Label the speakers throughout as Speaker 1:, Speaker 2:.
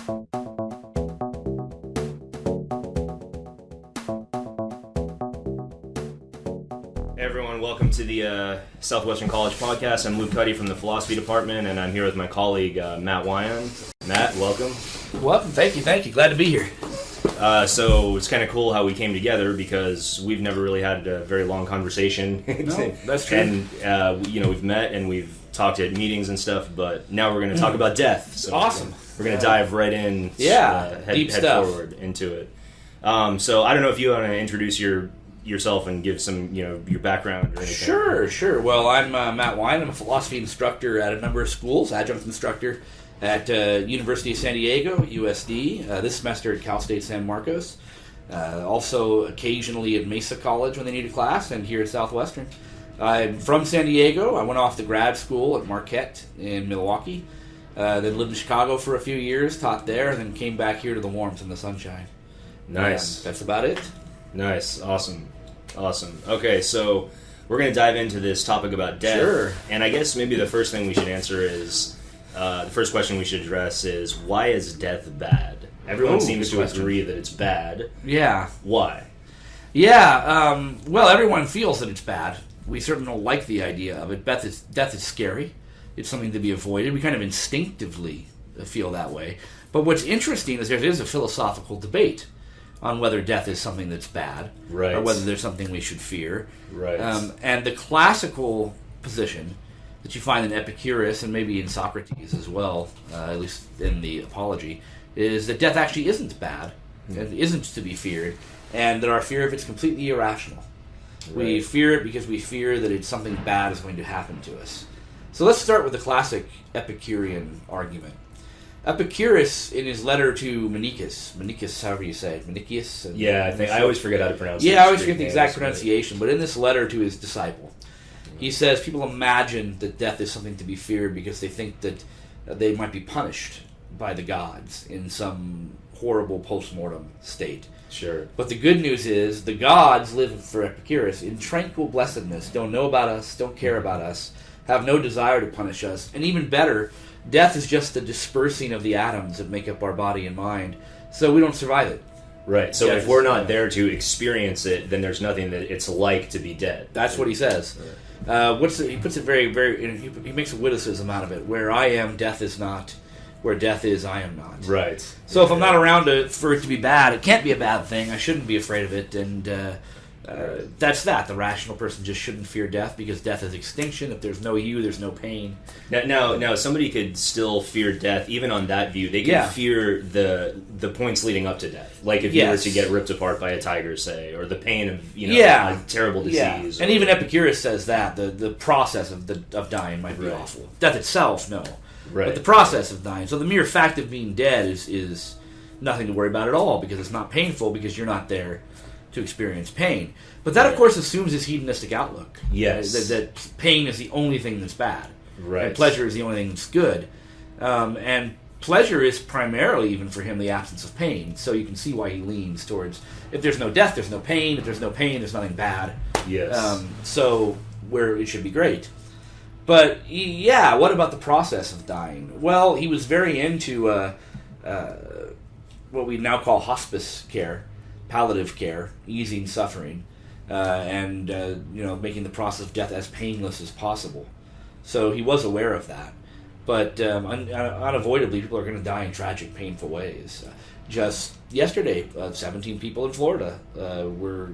Speaker 1: Hey everyone, welcome to the Southwestern College Podcast. I'm Luke Cuddy from the Philosophy Department, and I'm here with my colleague Matt Wion. Matt, welcome.
Speaker 2: Welcome, thank you. Glad to be here.
Speaker 1: So it's kind of cool how we came together because we've never really had a very long conversation.
Speaker 2: No, that's true.
Speaker 1: And we've met and we've talked at meetings and stuff, but now we're going to talk about death. So
Speaker 2: awesome.
Speaker 1: We're going to dive right in.
Speaker 2: Deep stuff.
Speaker 1: Forward into it. So I don't know if you want to introduce yourself and give some, your background or anything.
Speaker 2: Sure. Well, I'm Matt Wion. I'm a philosophy instructor at a number of schools, adjunct instructor at University of San Diego, USD, this semester at Cal State San Marcos, also occasionally at Mesa College when they need a class, and here at Southwestern. I'm from San Diego. I went off to grad school at Marquette in Milwaukee, then lived in Chicago for a few years, taught there, and then came back here to the warmth and the sunshine.
Speaker 1: Nice.
Speaker 2: That's about it.
Speaker 1: Nice. Awesome. Okay, so we're going to dive into this topic about death.
Speaker 2: Sure.
Speaker 1: And I guess maybe the first thing we should answer is, the first question we should address is, why is death bad? Everyone seems to agree that it's bad.
Speaker 2: Yeah.
Speaker 1: Why?
Speaker 2: Yeah, well, everyone feels that it's bad. We certainly don't like the idea of it. Death is scary. It's something to be avoided. We kind of instinctively feel that way. But what's interesting is there is a philosophical debate on whether death is something that's bad,
Speaker 1: right,
Speaker 2: or whether there's something we should fear.
Speaker 1: Right.
Speaker 2: And the classical position that you find in Epicurus, and maybe in Socrates as well, at least in the Apology, is that death actually isn't bad, and isn't to be feared, and that our fear of it's completely irrational. Right. We fear it because we fear that it's something bad is going to happen to us. So let's start with the classic Epicurean argument. Epicurus, in his letter to Menicus, however you say it, Menicius?
Speaker 1: I always forget how to pronounce it.
Speaker 2: Yeah, I always forget the exact pronunciation, but in this letter to his disciple, he says people imagine that death is something to be feared because they think that they might be punished by the gods in some horrible post-mortem state.
Speaker 1: Sure.
Speaker 2: But the good news is the gods live, for Epicurus, in tranquil blessedness, don't know about us, don't care about us, have no desire to punish us, and even better, death is just the dispersing of the atoms that make up our body and mind, so we don't survive it.
Speaker 1: Right, so if we're not there to experience it, then there's nothing that it's like to be dead.
Speaker 2: That's what he says. Right. He puts it very, very... He makes a witticism out of it. Where I am, death is not. Where death is, I am not.
Speaker 1: Right.
Speaker 2: So if I'm not around for it to be bad, it can't be a bad thing. I shouldn't be afraid of it, and that's that. The rational person just shouldn't fear death because death is extinction. If there's no you, there's no pain.
Speaker 1: Now, somebody could still fear death, even on that view. They could fear the points leading up to death. Like if you were to get ripped apart by a tiger, say, or the pain of a terrible disease.
Speaker 2: Yeah. And even Epicurus says that. The process of dying might be awful. Death itself, no.
Speaker 1: Right.
Speaker 2: But the process of dying. So the mere fact of being dead is nothing to worry about at all because it's not painful because you're not there to experience pain. But that, of course, assumes this hedonistic outlook.
Speaker 1: Yes.
Speaker 2: That pain is the only thing that's bad.
Speaker 1: Right.
Speaker 2: And pleasure is the only thing that's good. And pleasure is primarily, even for him, the absence of pain. So you can see why he leans towards, if there's no death, there's no pain. If there's no pain, there's nothing bad.
Speaker 1: Yes.
Speaker 2: So where it should be great. But, what about the process of dying? Well, he was very into what we now call hospice care, palliative care, easing suffering, and making the process of death as painless as possible. So he was aware of that. But unavoidably, people are going to die in tragic, painful ways. Just yesterday, 17 people in Florida were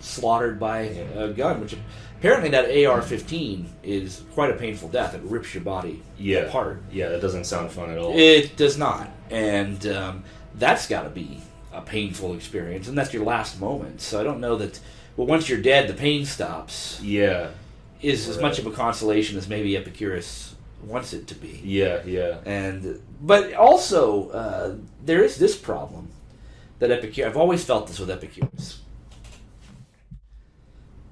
Speaker 2: slaughtered by a gun, which apparently that AR-15 is quite a painful death. It rips your body apart.
Speaker 1: Yeah, that doesn't sound fun at all.
Speaker 2: It does not. And that's got to be a painful experience, and that's your last moment. So I don't know that, once you're dead, the pain stops.
Speaker 1: Yeah.
Speaker 2: Is as much of a consolation as maybe Epicurus wants it to be.
Speaker 1: Yeah.
Speaker 2: But also, there is this problem that Epicurus... I've always felt this with Epicurus.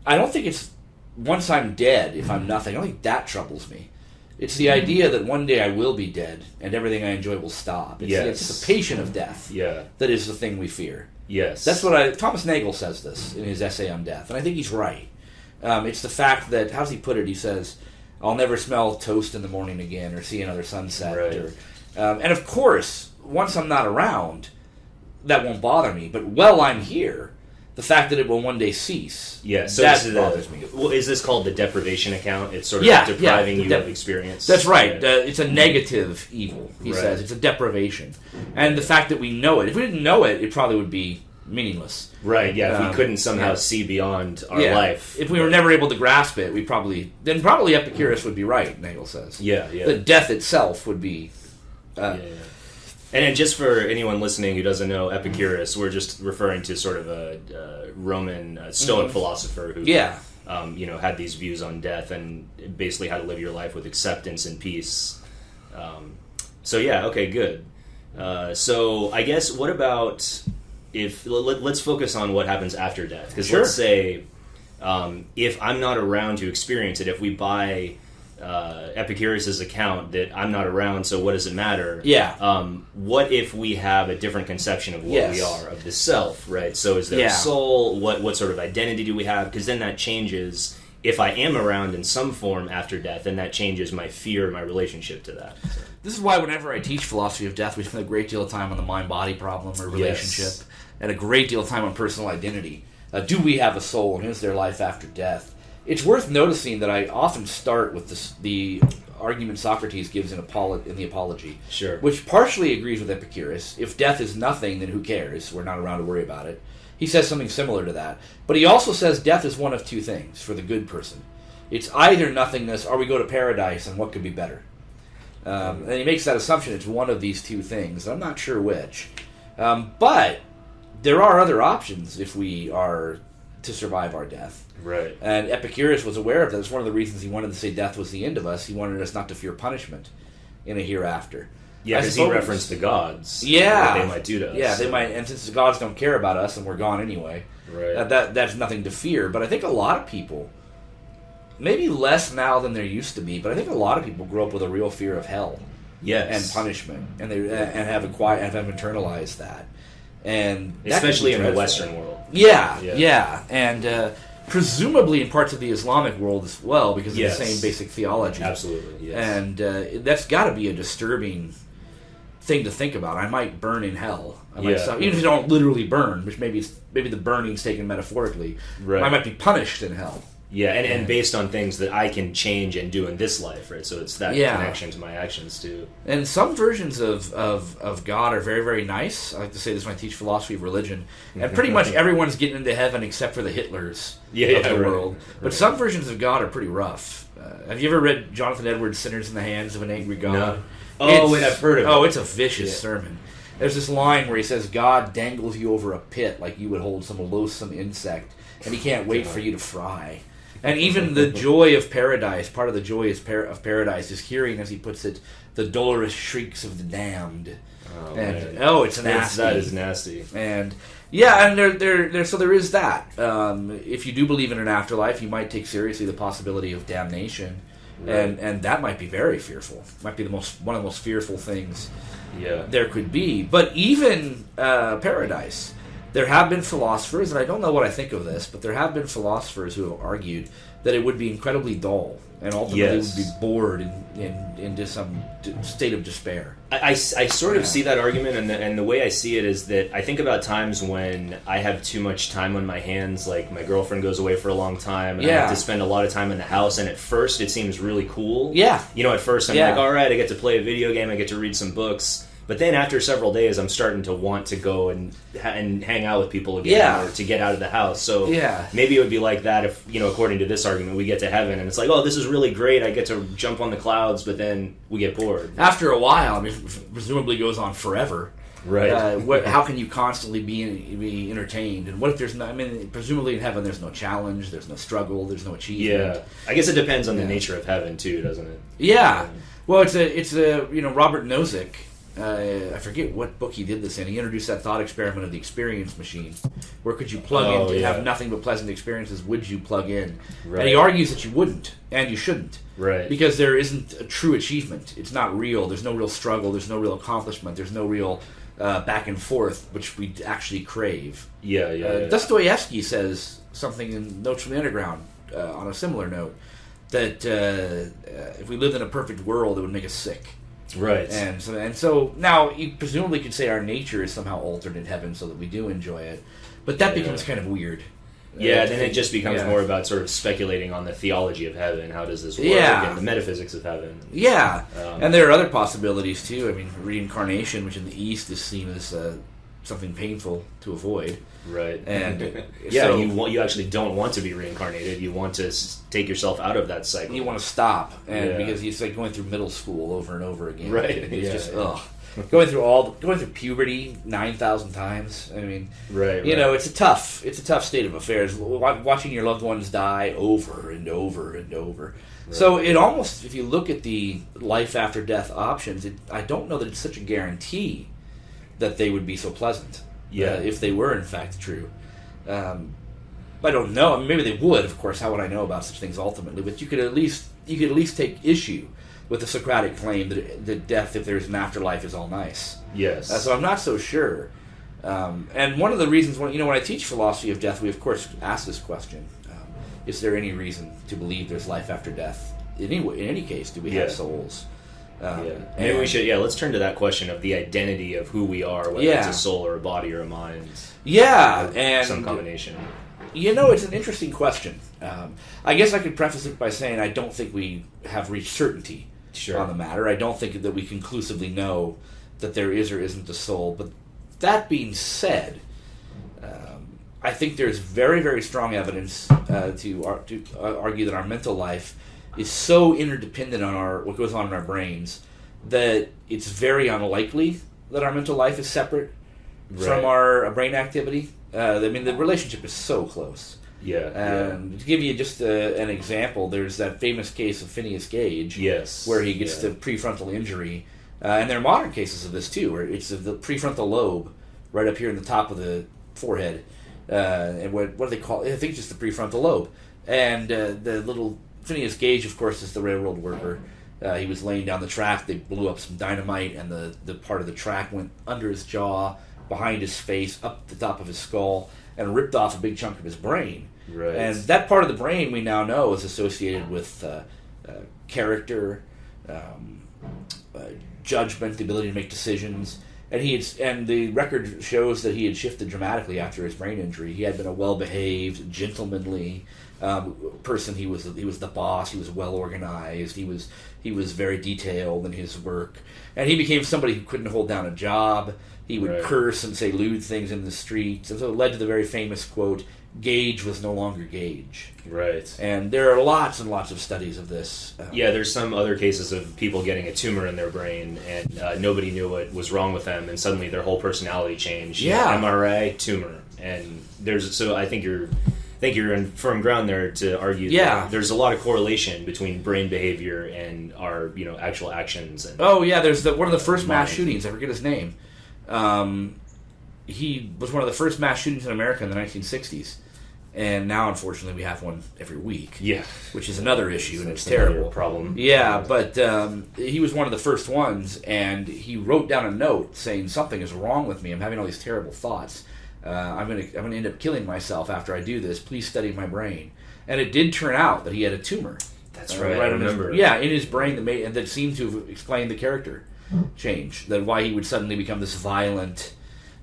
Speaker 2: I don't think it's once I'm dead, if I'm nothing. I don't think that troubles me. It's the idea that one day I will be dead and everything I enjoy will stop. It's the patient of death that is the thing we fear.
Speaker 1: Yes.
Speaker 2: That's what Thomas Nagel says this in his essay on death, and I think he's right. It's the fact that, how does he put it? He says, I'll never smell toast in the morning again or see another sunset.
Speaker 1: Right.
Speaker 2: Or And of course, once I'm not around, that won't bother me. But while I'm here, the fact that it will one day cease,
Speaker 1: so
Speaker 2: that bothers me.
Speaker 1: Well, is this called the deprivation account? It's sort of depriving you of experience.
Speaker 2: That's right. It's a negative evil, he says. It's a deprivation. And the fact that we know it, if we didn't know it, it probably would be meaningless.
Speaker 1: Right, if we couldn't somehow see beyond our life.
Speaker 2: If we were never able to grasp it, probably Epicurus would be right, Nagel says. The death itself would be...
Speaker 1: And then just for anyone listening who doesn't know Epicurus, we're just referring to sort of a Roman Stoic philosopher who had these views on death and basically how to live your life with acceptance and peace. Good. So I guess what about let's focus on what happens after death, because let's say if I'm not around to experience it, if we buy Epicurus's account that I'm not around, so what does it matter? What if we have a different conception of what we are, of the self, right? So is there a soul? What sort of identity do we have? Because then that changes. If I am around in some form after death, then that changes my fear, my relationship to that. So.
Speaker 2: This is why whenever I teach philosophy of death, we spend a great deal of time on the mind-body problem or relationship, and a great deal of time on personal identity. Do we have a soul, and is there life after death? It's worth noticing that I often start with the argument Socrates gives in the Apology, which partially agrees with Epicurus. If death is nothing, then who cares? We're not around to worry about it. He says something similar to that. But he also says death is one of two things for the good person. It's either nothingness or we go to paradise, and what could be better? And he makes that assumption it's one of these two things. I'm not sure which. But there are other options if we are to survive our death.
Speaker 1: Right.
Speaker 2: And Epicurus was aware of that. It's one of the reasons he wanted to say death was the end of us. He wanted us not to fear punishment in a hereafter.
Speaker 1: Yeah, because he referenced the gods.
Speaker 2: Yeah.
Speaker 1: What they might do to us.
Speaker 2: Yeah, they might. And since the gods don't care about us and we're gone anyway, that's nothing to fear. But I think a lot of people, maybe less now than there used to be, but I think a lot of people grow up with a real fear of hell. And punishment. And have internalized that. And
Speaker 1: especially in the Western world.
Speaker 2: Yeah. And presumably in parts of the Islamic world as well, because of the same basic theology.
Speaker 1: Absolutely, yes.
Speaker 2: And that's got to be a disturbing thing to think about. I might burn in hell. Even if you don't literally burn, which maybe the burning's taken metaphorically. Right. I might be punished in hell.
Speaker 1: Yeah, and based on things that I can change and do in this life, right? So it's that connection to my actions, too. And
Speaker 2: some versions of God are very, very nice. I like to say this when I teach philosophy of religion. And pretty much everyone's getting into heaven except for the Hitlers of the world. But some versions of God are pretty rough. Have you ever read Jonathan Edwards' Sinners in the Hands of an Angry God?
Speaker 1: No. I've heard of it.
Speaker 2: Oh, it's a vicious sermon. There's this line where he says, God dangles you over a pit like you would hold some loathsome insect, and he can't wait for you to fry. And even the joy of paradise, part of the joy of paradise is hearing, as he puts it, the dolorous shrieks of the damned. It's nasty.
Speaker 1: That is nasty.
Speaker 2: And there is that. If you do believe in an afterlife, you might take seriously the possibility of damnation, and that might be very fearful. Might be one of the most fearful things there could be. But even paradise. There have been philosophers, and I don't know what I think of this, but there have been philosophers who have argued that it would be incredibly dull, and ultimately would be bored into some state of despair.
Speaker 1: I sort of see that argument, and the way I see it is that I think about times when I have too much time on my hands, like my girlfriend goes away for a long time, and I have to spend a lot of time in the house, and at first it seems really cool.
Speaker 2: Yeah.
Speaker 1: At first I'm like, all right, I get to play a video game, I get to read some books. But then after several days, I'm starting to want to go and hang out with people again, or to get out of the house. So maybe it would be like that if, according to this argument, we get to heaven and it's like, oh, this is really great. I get to jump on the clouds, but then we get bored.
Speaker 2: After a while, presumably goes on forever.
Speaker 1: Right.
Speaker 2: How can you constantly be entertained? And what if there's no? Presumably in heaven, there's no challenge, there's no struggle, there's no achievement.
Speaker 1: Yeah. I guess it depends on the nature of heaven too, doesn't it?
Speaker 2: Yeah. Well, it's a Robert Nozick. I forget what book he did this in. He introduced that thought experiment of the experience machine. Where could you plug in to have nothing but pleasant experiences? Would you plug in? Right. And he argues that you wouldn't, and you shouldn't.
Speaker 1: Right.
Speaker 2: Because there isn't a true achievement. It's not real. There's no real struggle. There's no real accomplishment. There's no real back and forth, which we actually crave. Dostoevsky says something in Notes from the Underground on a similar note, that if we lived in a perfect world, it would make us sick.
Speaker 1: Right.
Speaker 2: And so now you presumably could say our nature is somehow altered in heaven so that we do enjoy it, but that becomes kind of weird.
Speaker 1: Yeah, then it just becomes more about sort of speculating on the theology of heaven. How does this work? And the metaphysics of heaven.
Speaker 2: Yeah, and there are other possibilities too. I mean, reincarnation, which in the East is seen as something painful to avoid.
Speaker 1: Right.
Speaker 2: And
Speaker 1: so, you actually don't want to be reincarnated. You want to take yourself out of that cycle.
Speaker 2: You want to stop, and because it's like going through middle school over and over again.
Speaker 1: Right.
Speaker 2: It's just going through puberty 9,000 times. I mean, it's a tough state of affairs. Watching your loved ones die over and over and over. Right. So it almost, if you look at the life after death options, I don't know that it's such a guarantee that they would be so pleasant. If they were in fact true. I don't know. I mean, maybe they would. Of course, how would I know about such things ultimately? But you could at least take issue with the Socratic claim that death, if there's an afterlife, is all nice.
Speaker 1: Yes.
Speaker 2: So I'm not so sure. And one of the reasons, when I teach philosophy of death, we of course ask this question: is there any reason to believe there's life after death? In any case, do we have souls?
Speaker 1: Maybe we should. Let's turn to that question of the identity of who we are, whether it's a soul or a body or a mind.
Speaker 2: And
Speaker 1: some combination.
Speaker 2: It's an interesting question. I guess I could preface it by saying I don't think we have reached certainty on the matter. I don't think that we conclusively know that there is or isn't a soul. But that being said, I think there's very, very strong evidence to argue that our mental life is so interdependent on what goes on in our brains that it's very unlikely that our mental life is separate from our brain activity. I mean, the relationship is so close. To give you just an example, there's that famous case of Phineas Gage, where he gets the prefrontal injury, and there are modern cases of this too, where it's the prefrontal lobe right up here in the top of the forehead, and what do they call it? I think it's just the prefrontal lobe, and the little Phineas Gage, of course, is the railroad worker. He was laying down the track. They blew up some dynamite, and the part of the track went under his jaw, behind his face, up the top of his skull, and ripped off a big chunk of his brain.
Speaker 1: Right.
Speaker 2: And that part of the brain we now know is associated with character, judgment, the ability to make decisions. And the record shows that he had shifted dramatically after his brain injury. He had been a well-behaved, gentlemanly person. He was the boss. He was well organized. He was very detailed in his work, and he became somebody who couldn't hold down a job. He would curse and say lewd things in the streets, and so it led to the very famous quote: "Gage was no longer Gage."
Speaker 1: Right.
Speaker 2: And there are lots and lots of studies of this.
Speaker 1: There's some other cases of people getting a tumor in their brain, and nobody knew what was wrong with them, and suddenly their whole personality changed. MRI, tumor, and I think you're in firm ground there to argue that there's a lot of correlation between brain behavior and our actual actions. And
Speaker 2: there's one of the first mass shootings. I forget his name. He was one of the first mass shootings in America in the 1960s. And now, unfortunately, we have one every week.
Speaker 1: Yeah.
Speaker 2: Which is another issue, and it's terrible.
Speaker 1: Problem.
Speaker 2: Yeah, but he was one of the first ones, and he wrote down a note saying, "Something is wrong with me. I'm having all these terrible thoughts. I'm gonna end up killing myself after I do this. Please study my brain." And it did turn out that he had a tumor.
Speaker 1: That's right. I remember.
Speaker 2: In his brain that seemed to have explained the character change. That why he would suddenly become this violent,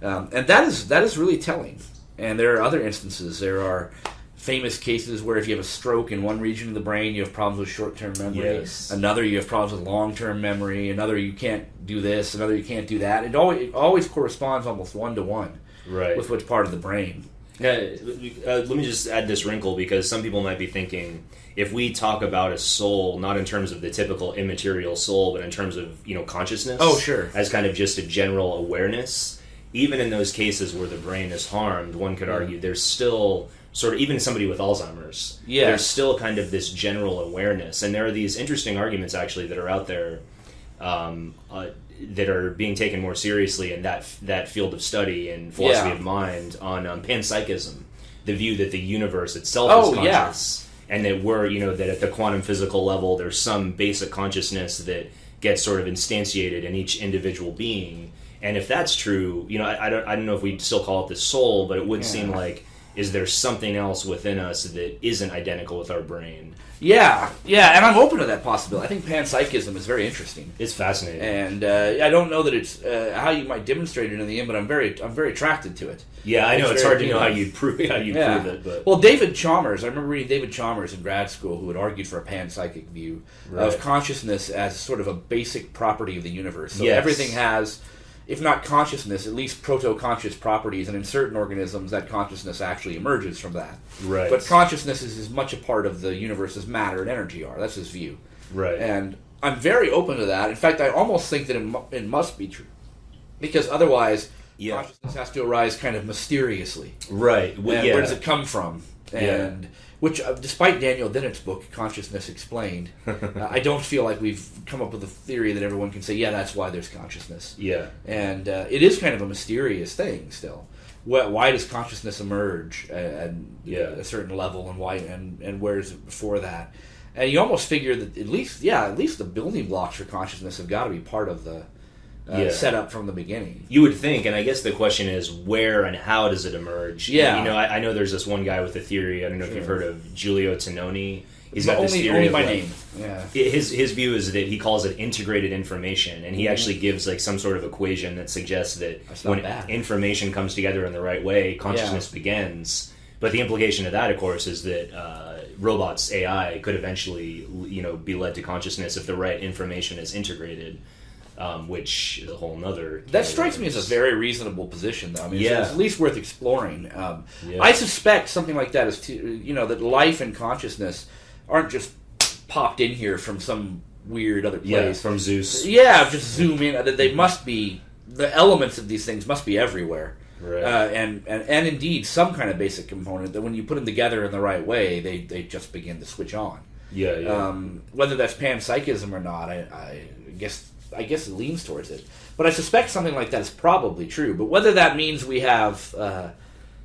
Speaker 2: and that is really telling. And there are other instances. There are famous cases where if you have a stroke in one region of the brain, you have problems with short-term memory.
Speaker 1: Yes.
Speaker 2: Another, you have problems with long-term memory. Another, you can't do this. Another, you can't do that. It always corresponds almost one-to-one with which part of the brain.
Speaker 1: Let me just add this wrinkle, because some people might be thinking, if we talk about a soul, not in terms of the typical immaterial soul, but in terms of consciousness, as kind of just a general awareness, even in those cases where the brain is harmed, one could argue there's still sort of, even somebody with Alzheimer's, there's still kind of this general awareness. And there are these interesting arguments actually that are out there that are being taken more seriously in that field of study in philosophy of mind on panpsychism, the view that the universe itself is conscious, and that we're, that at the quantum physical level there's some basic consciousness that gets sort of instantiated in each individual being. And if that's true, I don't know if we'd still call it the soul, but it would seem like is there something else within us that isn't identical with our brain?
Speaker 2: Yeah, and I'm open to that possibility. I think panpsychism is very interesting.
Speaker 1: It's fascinating,
Speaker 2: and I don't know that it's how you might demonstrate it in the end, but I'm very attracted to it.
Speaker 1: Yeah, I know it's hard to know how you prove it. But
Speaker 2: well, David Chalmers, I remember reading David Chalmers in grad school, who had argued for a panpsychic view of consciousness as sort of a basic property of the universe. So everything has, if not consciousness, at least proto-conscious properties, and in certain organisms, that consciousness actually emerges from that.
Speaker 1: Right.
Speaker 2: But consciousness is as much a part of the universe as matter and energy are. That's his view.
Speaker 1: Right.
Speaker 2: And I'm very open to that. In fact, I almost think that it must be true, because otherwise, consciousness has to arise kind of mysteriously.
Speaker 1: Right.
Speaker 2: Well, where does it come from? And which, despite Daniel Dennett's book, Consciousness Explained, I don't feel like we've come up with a theory that everyone can say, yeah, that's why there's consciousness.
Speaker 1: Yeah.
Speaker 2: And it is kind of a mysterious thing still. Why does consciousness emerge at a certain level, and why and where is it before that? And you almost figure that at least the building blocks for consciousness have got to be part of the set up from the beginning.
Speaker 1: You would think, and I guess the question is where and how does it emerge?
Speaker 2: Yeah.
Speaker 1: You know, I know there's this one guy with a theory, I don't know if you've heard of Giulio Tononi. He's got this theory
Speaker 2: only
Speaker 1: of
Speaker 2: by name. Yeah.
Speaker 1: His view is that he calls it integrated information, and he actually gives like some sort of equation that suggests that when information comes together in the right way, consciousness begins. But the implication of that, of course, is that robots, AI, could eventually, be led to consciousness if the right information is integrated. Which is a whole nother...
Speaker 2: That strikes me as a very reasonable position, though. I mean, it's at least worth exploring. I suspect something like that is, that life and consciousness aren't just popped in here from some weird other place.
Speaker 1: Yeah, from Zeus.
Speaker 2: Yeah, just zoom in. That they must be... The elements of these things must be everywhere.
Speaker 1: Right.
Speaker 2: And indeed, some kind of basic component that when you put them together in the right way, they just begin to switch on.
Speaker 1: Yeah.
Speaker 2: Whether that's panpsychism or not, I guess it leans towards it. But I suspect something like that is probably true. But whether that means we have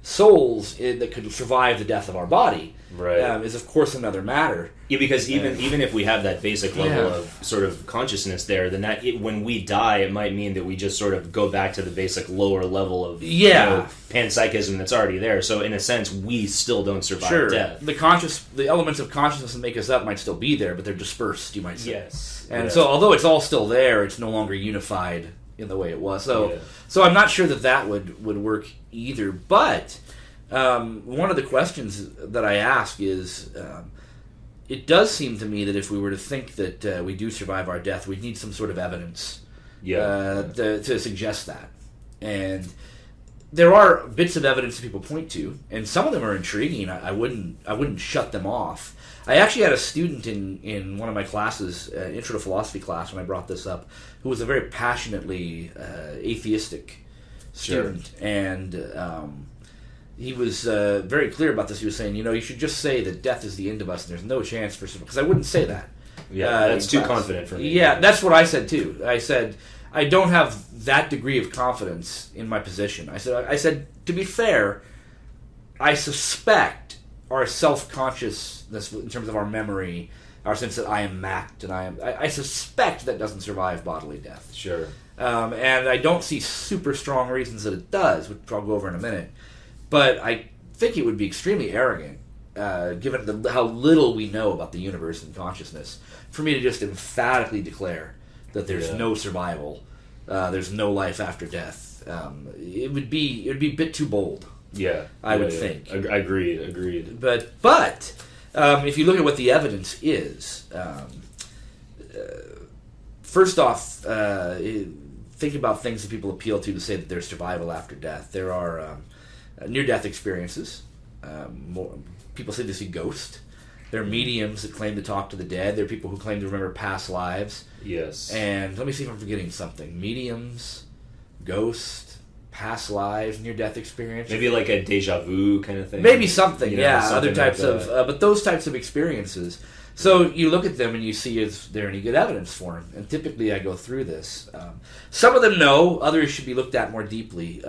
Speaker 2: souls that could survive the death of our body is, of course, another matter.
Speaker 1: Yeah, because even if we have that basic level of sort of consciousness there, then when we die, it might mean that we just sort of go back to the basic lower level of panpsychism that's already there. So in a sense, we still don't survive death.
Speaker 2: The elements of consciousness that make us up might still be there, but they're dispersed, you might say.
Speaker 1: Yes.
Speaker 2: And so although it's all still there, it's no longer unified in the way it was. So I'm not sure that would work either. But one of the questions that I ask is, it does seem to me that if we were to think that we do survive our death, we'd need some sort of evidence to suggest that. And there are bits of evidence that people point to, and some of them are intriguing. I wouldn't shut them off. I actually had a student in one of my classes, Intro to Philosophy class, when I brought this up, who was a very passionately atheistic student. Sure. And he was very clear about this. He was saying, you should just say that death is the end of us and there's no chance for survival. Because I wouldn't say that.
Speaker 1: Yeah, that's too confident for me.
Speaker 2: Yeah, that's what I said too. I said, I don't have that degree of confidence in my position. I said, to be fair, I suspect our self-consciousness in terms of our memory, our sense that I am Matt, and I suspect that doesn't survive bodily death.
Speaker 1: Sure.
Speaker 2: And I don't see super strong reasons that it does, which I'll go over in a minute. But I think it would be extremely arrogant, given how little we know about the universe and consciousness, for me to just emphatically declare that there's no survival, there's no life after death. It would be a bit too bold.
Speaker 1: Yeah,
Speaker 2: I would think.
Speaker 1: Agreed.
Speaker 2: But if you look at what the evidence is, first off, think about things that people appeal to say that there's survival after death. There are near-death experiences. People say they see ghosts. There are mediums that claim to talk to the dead. There are people who claim to remember past lives.
Speaker 1: Yes.
Speaker 2: And let me see if I'm forgetting something. Mediums, ghosts, past lives, near-death experience.
Speaker 1: Maybe like a deja vu kind of thing.
Speaker 2: Maybe something, something other types
Speaker 1: like
Speaker 2: of... but those types of experiences. So you look at them and you see, is there any good evidence for them? And typically I go through this. Some of them no. Others should be looked at more deeply.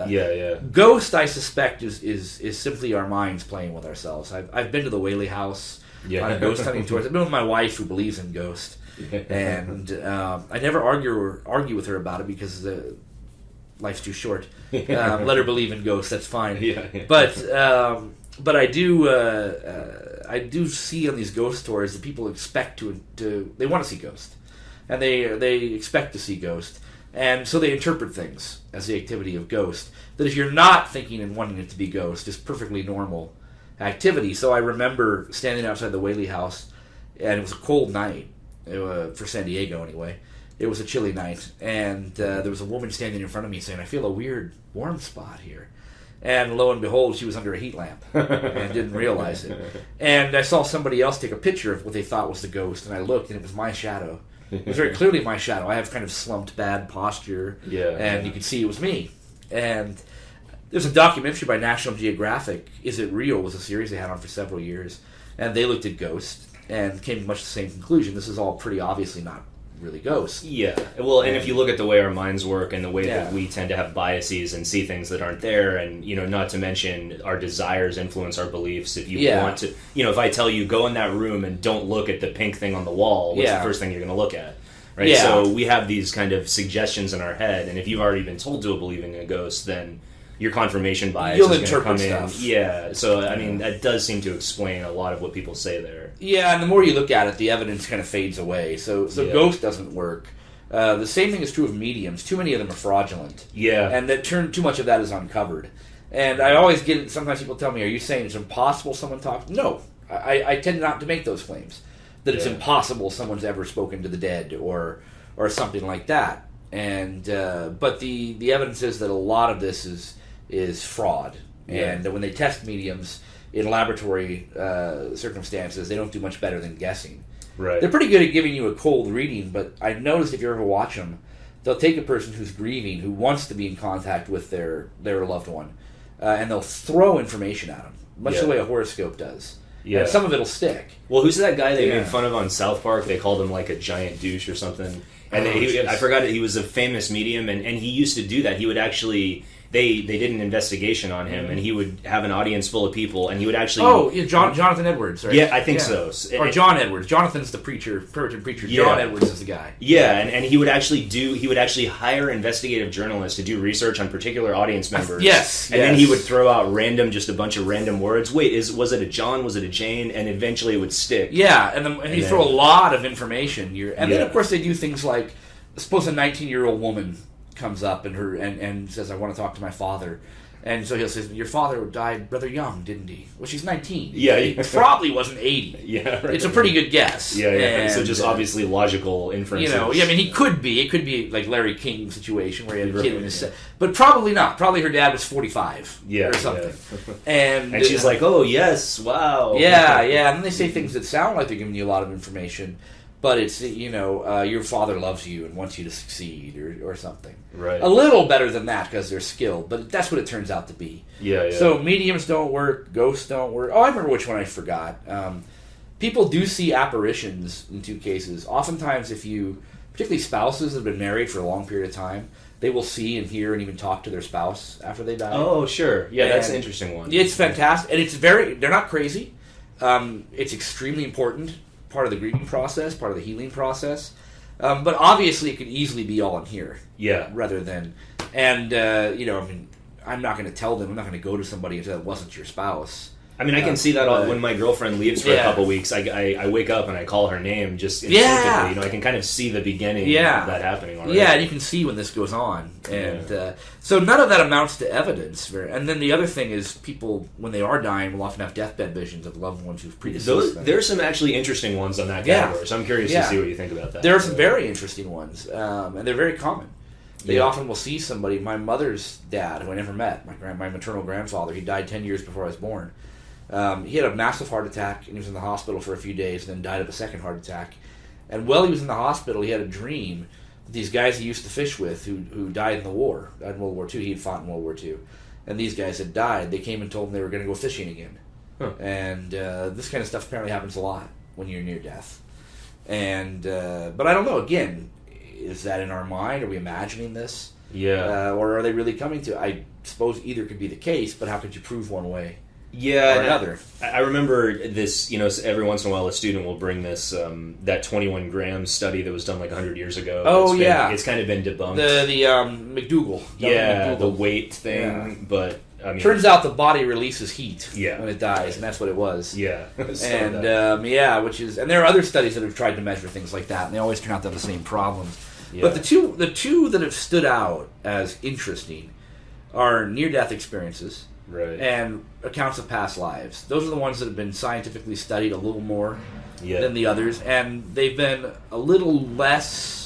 Speaker 2: Ghost, I suspect, is simply our minds playing with ourselves. I've been to the Whaley House on a ghost hunting tour. I've been with my wife who believes in ghosts. And I never argue with her about it because life's too short. Let her believe in ghosts, that's fine. But But I do see on these ghost stories that people expect they want to see ghosts, and they expect to see ghosts, and so they interpret things as the activity of ghost. That if you're not thinking and wanting it to be ghost, is perfectly normal activity. So I remember standing outside the Whaley House, and it was a cold night for San Diego anyway. It was a chilly night, and there was a woman standing in front of me saying, "I feel a weird warm spot here." And lo and behold, she was under a heat lamp and didn't realize it. And I saw somebody else take a picture of what they thought was the ghost, and I looked, and it was my shadow. It was very clearly my shadow. I have kind of slumped, bad posture, and you could see it was me. And there's a documentary by National Geographic, Is It Real? Was a series they had on for several years, and they looked at ghosts and came to much the same conclusion. This is all pretty obviously not really ghosts.
Speaker 1: Yeah. Well, and if you look at the way our minds work and the way that we tend to have biases and see things that aren't there, and, not to mention our desires influence our beliefs. If you want to, if I tell you go in that room and don't look at the pink thing on the wall, what's the first thing you're going to look at? Right? Yeah. So we have these kind of suggestions in our head, and if you've already been told to believe in a ghost, then your confirmation bias is going to come stuff. In. Yeah, so I mean that does seem to explain a lot of what people say there. Yeah, and the more you look at it, the evidence kind of fades away. So ghost doesn't work. The same thing is true of mediums. Too many of them are fraudulent. Yeah, and too much of that is uncovered. And I always get sometimes people tell me, "Are you saying it's impossible someone talks?" No, I tend not to make those claims. That it's impossible someone's ever spoken to the dead or something like that. And but the evidence is that a lot of this is fraud, and when they test mediums in laboratory circumstances, they don't do much better than guessing. Right. They're pretty good at giving you a cold reading, but I've noticed if you ever watch them, they'll take a person who's grieving, who wants to be in contact with their loved one, and they'll throw information at them, much the way a horoscope does. Yeah. And some of it'll stick. Well, who's that guy they made fun of on South Park? They called him like a giant douche or something. And I forgot it. He was a famous medium, and he used to do that. He would actually... They did an investigation on him, and he would have an audience full of people, and he would actually... Jonathan Edwards, right? Yeah, I think so. Or John Edwards. Jonathan's the Puritan preacher. Yeah. John Edwards is the guy. Yeah, and he would actually hire investigative journalists to do research on particular audience members. And then he would throw out just a bunch of random words. Wait, was it a John? Was it a Jane? And eventually it would stick. Yeah, and you throw a lot of information. Then, of course, they do things like, suppose a 19-year-old woman comes up and says, "I want to talk to my father," and so he'll say, "Your father died rather young, didn't he?" Well, she's 19. Yeah, he probably wasn't 80. Yeah, right. It's a pretty good guess. Yeah. And, so just obviously logical inferences. I mean, he could be. It could be like Larry King's situation where he had a kid in his set, but probably not. Probably her dad was 45. Or something. Yeah. And she's like, "Oh yes, wow." Yeah. And then they say things that sound like they're giving you a lot of information. But it's, your father loves you and wants you to succeed or something. Right. A little better than that because they're skilled, but that's what it turns out to be. Yeah. So mediums don't work, ghosts don't work. Oh, I remember which one I forgot. People do see apparitions in two cases. Oftentimes, particularly spouses that have been married for a long period of time, they will see and hear and even talk to their spouse after they die. Oh, sure. Yeah, that's an interesting one. It's fantastic. And they're not crazy. It's extremely important. Part of the grieving process, part of the healing process. But obviously it could easily be all in here. Yeah. Rather than... And, I'm not going to tell them, I'm not going to go to somebody and say that wasn't your spouse. I mean, I can see that when my girlfriend leaves for a couple weeks. I wake up and I call her name just instinctively. I can kind of see the beginning of that happening already. Yeah, and you can see when this goes on. And so none of that amounts to evidence. And then the other thing is people, when they are dying, will often have deathbed visions of loved ones who've predeceased them. There's some actually interesting ones on that category, so I'm curious to see what you think about that. There are some very interesting ones, and they're very common. They often will see somebody. My mother's dad, who I never met, my maternal grandfather, he died 10 years before I was born. He had a massive heart attack, and he was in the hospital for a few days, and then died of a second heart attack. And while he was in the hospital, he had a dream that these guys he used to fish with, who died in the war, died in World War II, he had fought in World War II, and these guys had died. They came and told him they were going to go fishing again. Huh. And this kind of stuff apparently happens a lot when you're near death. And but I don't know, again, is that in our mind? Are we imagining this? Yeah. Or are they really coming to? I suppose either could be the case, but how could you prove one way? Yeah, or another. I remember this, every once in a while a student will bring this, that 21 grams study that was done like 100 years ago. Oh, it's kind of been debunked. The McDougall. The weight thing, but I mean,
Speaker 2: turns out the body releases heat
Speaker 1: yeah.
Speaker 2: when it dies, and that's what it was.
Speaker 1: Yeah.
Speaker 2: And and there are other studies that have tried to measure things like that, and they always turn out to have the same problems. Yeah. But the two that have stood out as interesting are near-death experiences,
Speaker 1: right,
Speaker 2: and accounts of past lives. Those are the ones that have been scientifically studied a little more than the others, and they've been a little less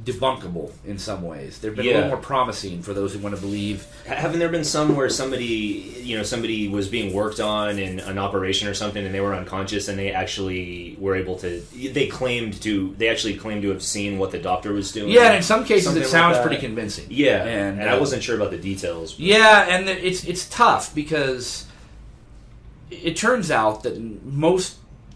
Speaker 2: debunkable in some ways. They've been a little more promising for those who want to believe.
Speaker 1: Haven't there been some where somebody was being worked on in an operation or something, and they were unconscious, and they actually were able to? They actually claimed to have seen what the doctor was doing.
Speaker 2: Yeah, and in some cases it sounds pretty convincing.
Speaker 1: Yeah, and I wasn't sure about the details. But.
Speaker 2: Yeah, and it's tough because it turns out that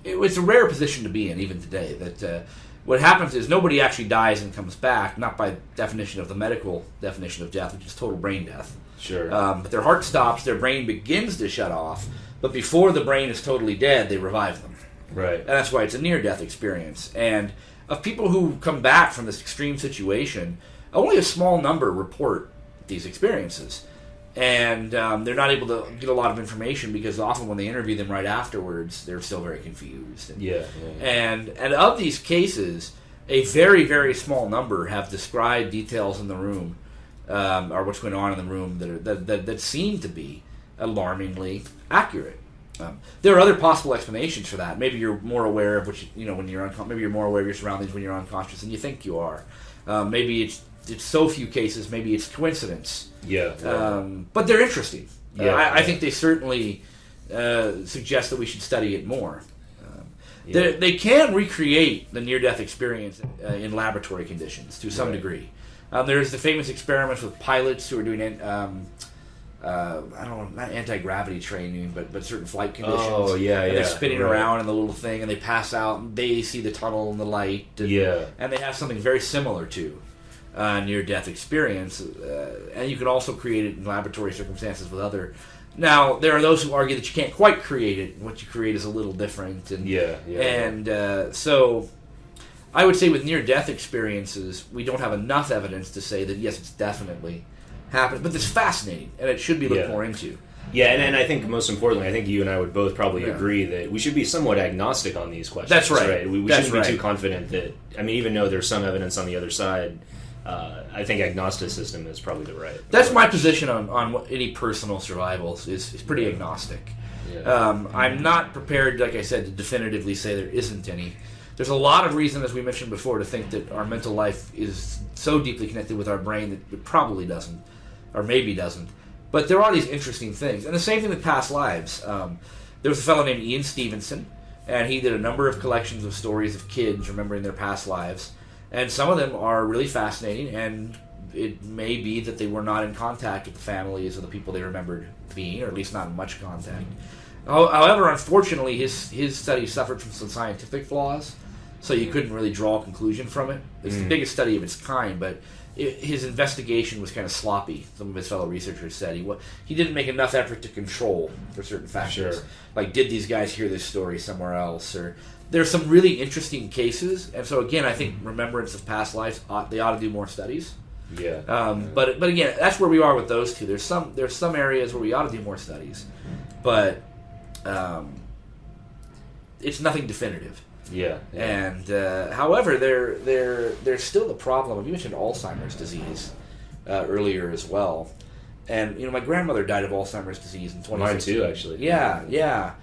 Speaker 2: it's a rare position to be in even today. That what happens is nobody actually dies and comes back, not by definition of the medical definition of death, which is total brain death.
Speaker 1: Sure.
Speaker 2: But their heart stops, their brain begins to shut off, but before the brain is totally dead, they revive them.
Speaker 1: Right.
Speaker 2: And that's why it's a near-death experience. And of people who come back from this extreme situation, only a small number report these experiences. And they're not able to get a lot of information because often when they interview them right afterwards, they're still very confused. And of these cases, a very, very small number have described details in the room or what's going on in the room that seem to be alarmingly accurate. There are other possible explanations for that. Maybe you're more aware of when you're maybe you're more aware of your surroundings when you're unconscious than you think you are. Maybe it's so few cases. Maybe it's coincidence. But they're interesting. I think they certainly suggest that we should study it more. They can recreate the near-death experience in laboratory conditions to some degree. There's the famous experiments with pilots who are doing, I don't know, not anti-gravity training, but certain flight conditions.
Speaker 1: Oh, yeah,
Speaker 2: and they're spinning around in the little thing, and they pass out, and they see the tunnel and the light. And they have something very similar to near-death experience, and you can also create it in laboratory circumstances with other. Now, there are those who argue that you can't quite create it. What you create is a little different. So I would say with near-death experiences, we don't have enough evidence to say that, yes, it's definitely happened. But it's fascinating, and it should be looked more into.
Speaker 1: Yeah, and I think most importantly, I think you and I would both probably agree that we should be somewhat agnostic on these questions.
Speaker 2: That's right.
Speaker 1: We shouldn't be too confident that, even though there's some evidence on the other side, I think agnosticism is probably the right.
Speaker 2: That's my position on any personal survivals is pretty agnostic. I'm not prepared, like I said, to definitively say there isn't any. There's a lot of reason, as we mentioned before, to think that our mental life is so deeply connected with our brain that it probably doesn't, or maybe doesn't. But there are these interesting things. And the same thing with past lives. There was a fellow named Ian Stevenson, and he did a number of collections of stories of kids remembering their past lives. And some of them are really fascinating, and it may be that they were not in contact with the families of the people they remembered being, or at least not in much contact. However, unfortunately, his study suffered from some scientific flaws, so you couldn't really draw a conclusion from it. It's the biggest study of its kind, but his investigation was kind of sloppy, some of his fellow researchers said. He didn't make enough effort to control for certain factors.
Speaker 1: Sure.
Speaker 2: Like, did these guys hear this story somewhere else, or... There's some really interesting cases, and so again, I think remembrance of past lives, they ought to do more studies. But again, that's where we are with those two. There's some areas where we ought to do more studies, but it's nothing definitive. And however, there's still the problem of, you mentioned Alzheimer's disease earlier as well, and my grandmother died of Alzheimer's disease in 2016.
Speaker 1: Mine too, actually.
Speaker 2: Yeah.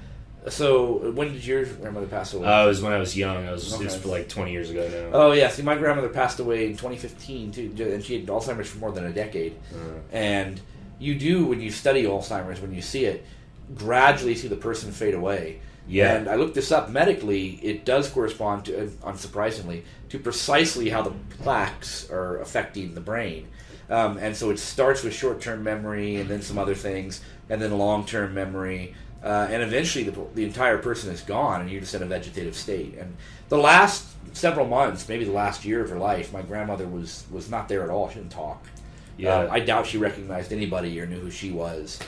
Speaker 2: So, when did your grandmother pass away?
Speaker 1: It was when I was young. It was like 20 years ago now.
Speaker 2: Oh, yeah. See, my grandmother passed away in 2015, too, and she had Alzheimer's for more than a decade. And you do, when you study Alzheimer's, when you see it, gradually see the person fade away. And I looked this up. Medically, it does correspond to, unsurprisingly, to precisely how the plaques are affecting the brain. And so it starts with short-term memory, and then some other things, and then long-term memory. And eventually the entire person is gone, and you're just in a vegetative state. And the last several months, maybe the last year of her life, my grandmother was not there at all. She didn't talk. I doubt she recognized anybody or knew who she was.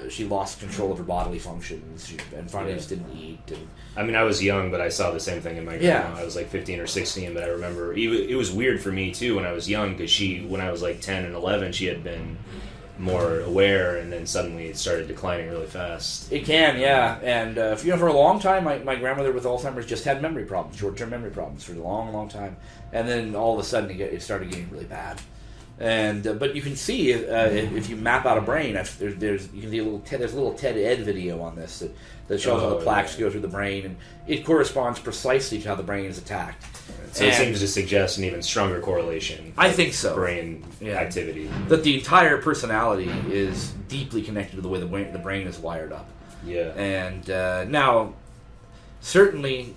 Speaker 2: She lost control of her bodily functions, and finally just didn't eat. And
Speaker 1: I was young, but I saw the same thing in my grandma. I was like 15 or 16, but I remember it was weird for me too when I was young, because when I was like 10 and 11, she had been more aware, and then suddenly it started declining really fast.
Speaker 2: It can, yeah. And for a long time, my grandmother with Alzheimer's just had memory problems, short-term memory problems for a long, long time. And then all of a sudden it started getting really bad. And but you can see if you map out a brain, there's you can see there's a little TED Ed video on this that shows how the plaques go through the brain, and it corresponds precisely to how the brain is attacked.
Speaker 1: So it seems to suggest an even stronger correlation.
Speaker 2: I think so.
Speaker 1: Brain activity.
Speaker 2: That the entire personality is deeply connected to the way the brain is wired up.
Speaker 1: Yeah.
Speaker 2: And now, certainly,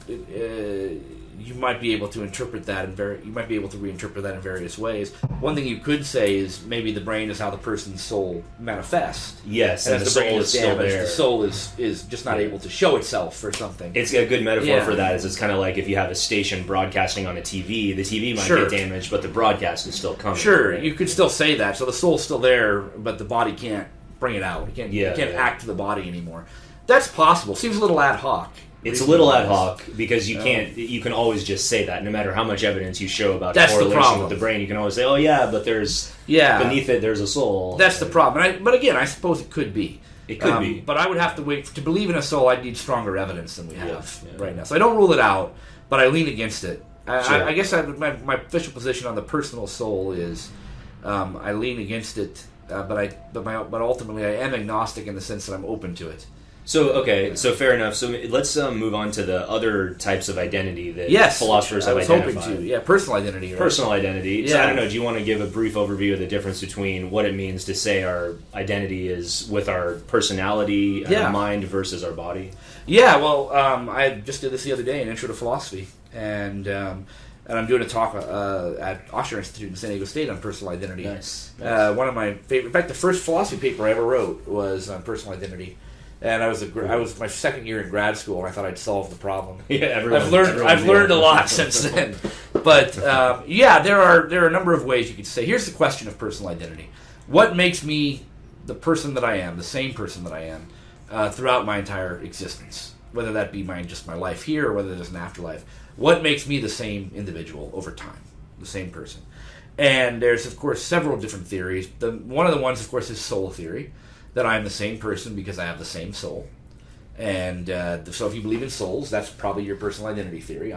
Speaker 2: you might be able to interpret that you might be able to reinterpret that in various ways. One thing you could say is maybe the brain is how the person's soul manifests.
Speaker 1: Yes,
Speaker 2: and
Speaker 1: the
Speaker 2: as the brain is damaged, the soul is just not able to show itself or something.
Speaker 1: It's a good metaphor for that. Is it's kind of like if you have a station broadcasting on a TV, the TV might get damaged, but the broadcast is still coming.
Speaker 2: Sure, right? You could still say that. So the soul's still there, but the body can't bring it out. It can't act to the body anymore. That's possible. Seems a little ad hoc.
Speaker 1: It's a little ad hoc because you can't. You can always just say that, no matter how much evidence you show about correlation with the brain. You can always say, "Oh yeah, but there's beneath it, there's a soul."
Speaker 2: That's the problem. But again, I suppose it could be.
Speaker 1: It could be.
Speaker 2: But I would have to wait to believe in a soul. I'd need stronger evidence than we have right now. So I don't rule it out, but I lean against it. I guess my official position on the personal soul is I lean against it, but ultimately I am agnostic in the sense that I'm open to it.
Speaker 1: So fair enough. So let's move on to the other types of identity that philosophers have identified.
Speaker 2: Hoping to. Personal identity. Right?
Speaker 1: Personal identity. Yeah. So I don't know. Do you want to give a brief overview of the difference between what it means to say our identity is with our personality and our mind versus our body? Yeah. Well,
Speaker 2: I just did this the other day, an intro to philosophy, and I'm doing a talk at Osher Institute in San Diego State on personal identity.
Speaker 1: Nice.
Speaker 2: One of my favorite. In fact, the first philosophy paper I ever wrote was on personal identity. And I was my second year in grad school, and I thought I'd solve the problem.
Speaker 1: Yeah,
Speaker 2: I've learned a lot since then. But there are a number of ways you could say. Here's the question of personal identity: what makes me the person that I am, the same person that I am, throughout my entire existence? Whether that be just my life here, or whether there's an afterlife. What makes me the same individual over time, the same person? And there's of course several different theories. One of the ones, of course, is soul theory. That I'm the same person because I have the same soul. And so if you believe in souls, that's probably your personal identity theory.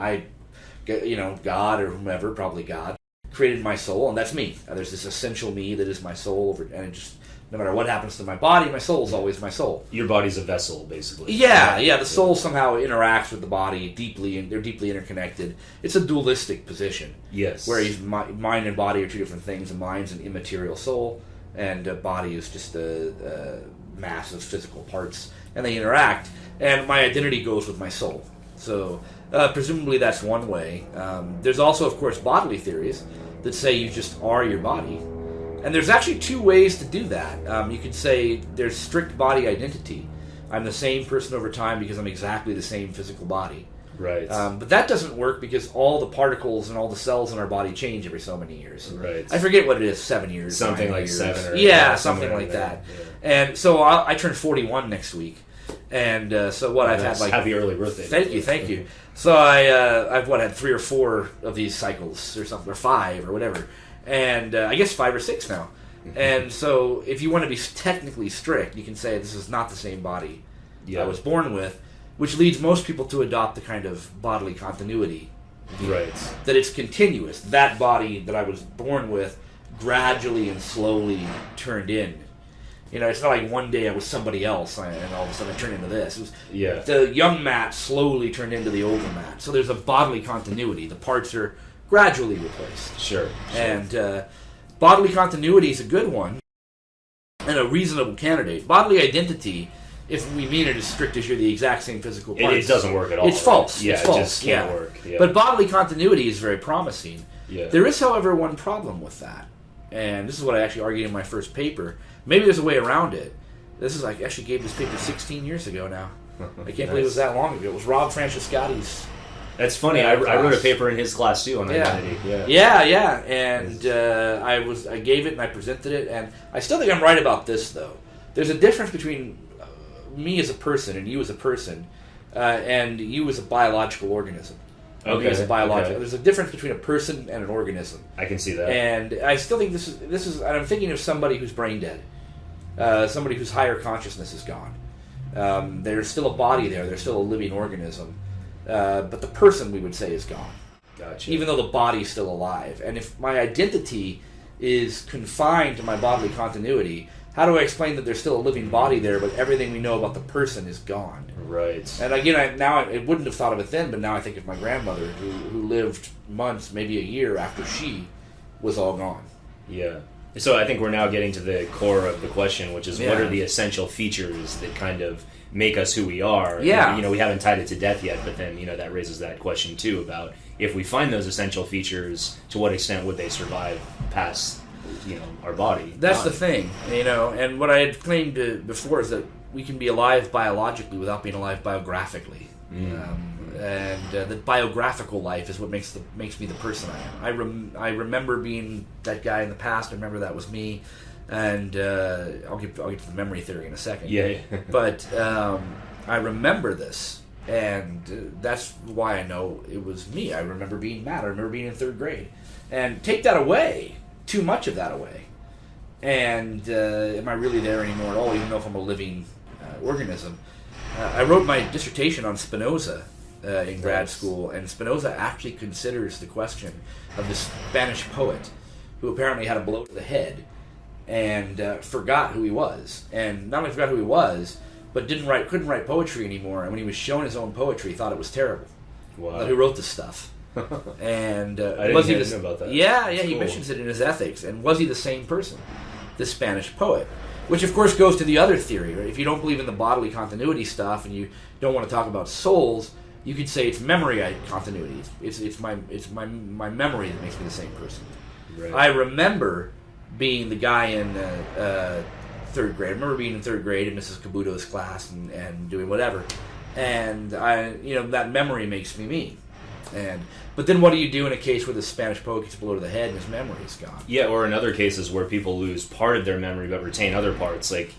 Speaker 2: God or whomever, probably God, created my soul, and that's me. There's this essential me that is my soul, and it just, no matter what happens to my body, my soul is always my soul.
Speaker 1: Your body's a vessel, basically.
Speaker 2: Yeah, the soul somehow interacts with the body deeply, and they're deeply interconnected. It's a dualistic position.
Speaker 1: Yes.
Speaker 2: Where mind and body are two different things. The mind's an immaterial soul, and body is just a mass of physical parts, and they interact, and my identity goes with my soul. So presumably that's one way. There's also, of course, bodily theories that say you just are your body, and there's actually two ways to do that. You could say there's strict body identity. I'm the same person over time because I'm exactly the same physical body.
Speaker 1: Right.
Speaker 2: But that doesn't work because all the particles and all the cells in our body change every so many years.
Speaker 1: Right.
Speaker 2: I forget what it is, 7 years.
Speaker 1: Something like years. 7 or
Speaker 2: 8. Something like that. Yeah. And so I turn 41 next week. And so I've had like...
Speaker 1: Happy early birthday.
Speaker 2: Thank you. So I've had 3 or 4 of these cycles or something, or 5 or whatever. And I guess 5 or 6 now. And so if you want to be technically strict, you can say this is not the same body I was born with. Which leads most people to adopt the kind of bodily continuity.
Speaker 1: Right.
Speaker 2: That it's continuous. That body that I was born with gradually and slowly turned in. It's not like one day I was somebody else and all of a sudden I turned into this. It was the young Matt slowly turned into the older Matt. So there's a bodily continuity. The parts are gradually replaced.
Speaker 1: Sure.
Speaker 2: And bodily continuity is a good one and a reasonable candidate. Bodily identity, if we mean it as strict as you're the exact same physical parts,
Speaker 1: it doesn't work at all.
Speaker 2: It's false.
Speaker 1: Yeah,
Speaker 2: it's false.
Speaker 1: It just can't work. Yeah.
Speaker 2: But bodily continuity is very promising.
Speaker 1: Yeah.
Speaker 2: There is, however, one problem with that. And this is what I actually argued in my first paper. Maybe there's a way around it. I actually gave this paper 16 years ago now. I can't believe it was that long ago. It was Rob Francescotti's.
Speaker 1: That's funny. I wrote a paper in his class too on identity.
Speaker 2: Yeah. And I gave it and I presented it. And I still think I'm right about this, though. There's a difference between me as a person and you as a person, and you as a biological organism.
Speaker 1: Okay.
Speaker 2: Me as a biological. There's a difference between a person and an organism.
Speaker 1: I can see that.
Speaker 2: And I still think this is. And I'm thinking of somebody who's brain dead. somebody whose higher consciousness is gone. There's still a body there. There's still a living organism. But the person, we would say, is gone.
Speaker 1: Gotcha.
Speaker 2: Even though the body's still alive. And if my identity is confined to my bodily continuity, how do I explain that there's still a living body there, but everything we know about the person is gone?
Speaker 1: Right.
Speaker 2: And again, I wouldn't have thought of it then, but now I think of my grandmother, who lived months, maybe a year after she was all gone.
Speaker 1: Yeah. So I think we're now getting to the core of the question, which is what are the essential features that kind of make us who we are?
Speaker 2: Yeah.
Speaker 1: And, we haven't tied it to death yet, but then, that raises that question, too, about if we find those essential features, to what extent would they survive past, our body?
Speaker 2: That's the thing, and what I had claimed before is that we can be alive biologically without being alive biographically. And that biographical life is what makes me the person I am. I remember being that guy in the past. I remember that was me, and I'll get to the memory theory in a second.
Speaker 1: Yeah.
Speaker 2: But I remember this, and that's why I know it was me. I remember being Matt. I remember being in 3rd grade, and take that away, too much of that away, and am I really there anymore at all? Even though if I'm a living organism. I wrote my dissertation on Spinoza in grad school, and Spinoza actually considers the question of this Spanish poet who apparently had a blow to the head and forgot who he was. And not only forgot who he was, but couldn't write poetry anymore. And when he was shown his own poetry, he thought it was terrible.
Speaker 1: Wow.
Speaker 2: That who wrote this stuff. And
Speaker 1: I didn't know about that.
Speaker 2: Yeah,
Speaker 1: That's
Speaker 2: he
Speaker 1: cool.
Speaker 2: mentions it in his Ethics. And was he the same person, this Spanish poet? Which, of course, goes to the other theory. Right? If you don't believe in the bodily continuity stuff and you don't want to talk about souls, you could say it's memory continuity. It's my memory that makes me the same person.
Speaker 1: Right.
Speaker 2: I remember being the guy in 3rd grade. I remember being in 3rd grade in Mrs. Kabuto's class and doing whatever. And that memory makes me me. But then what do you do in a case where the Spanish poet gets a blow to the head and his memory is gone?
Speaker 1: Yeah, or in other cases where people lose part of their memory but retain other parts. Like,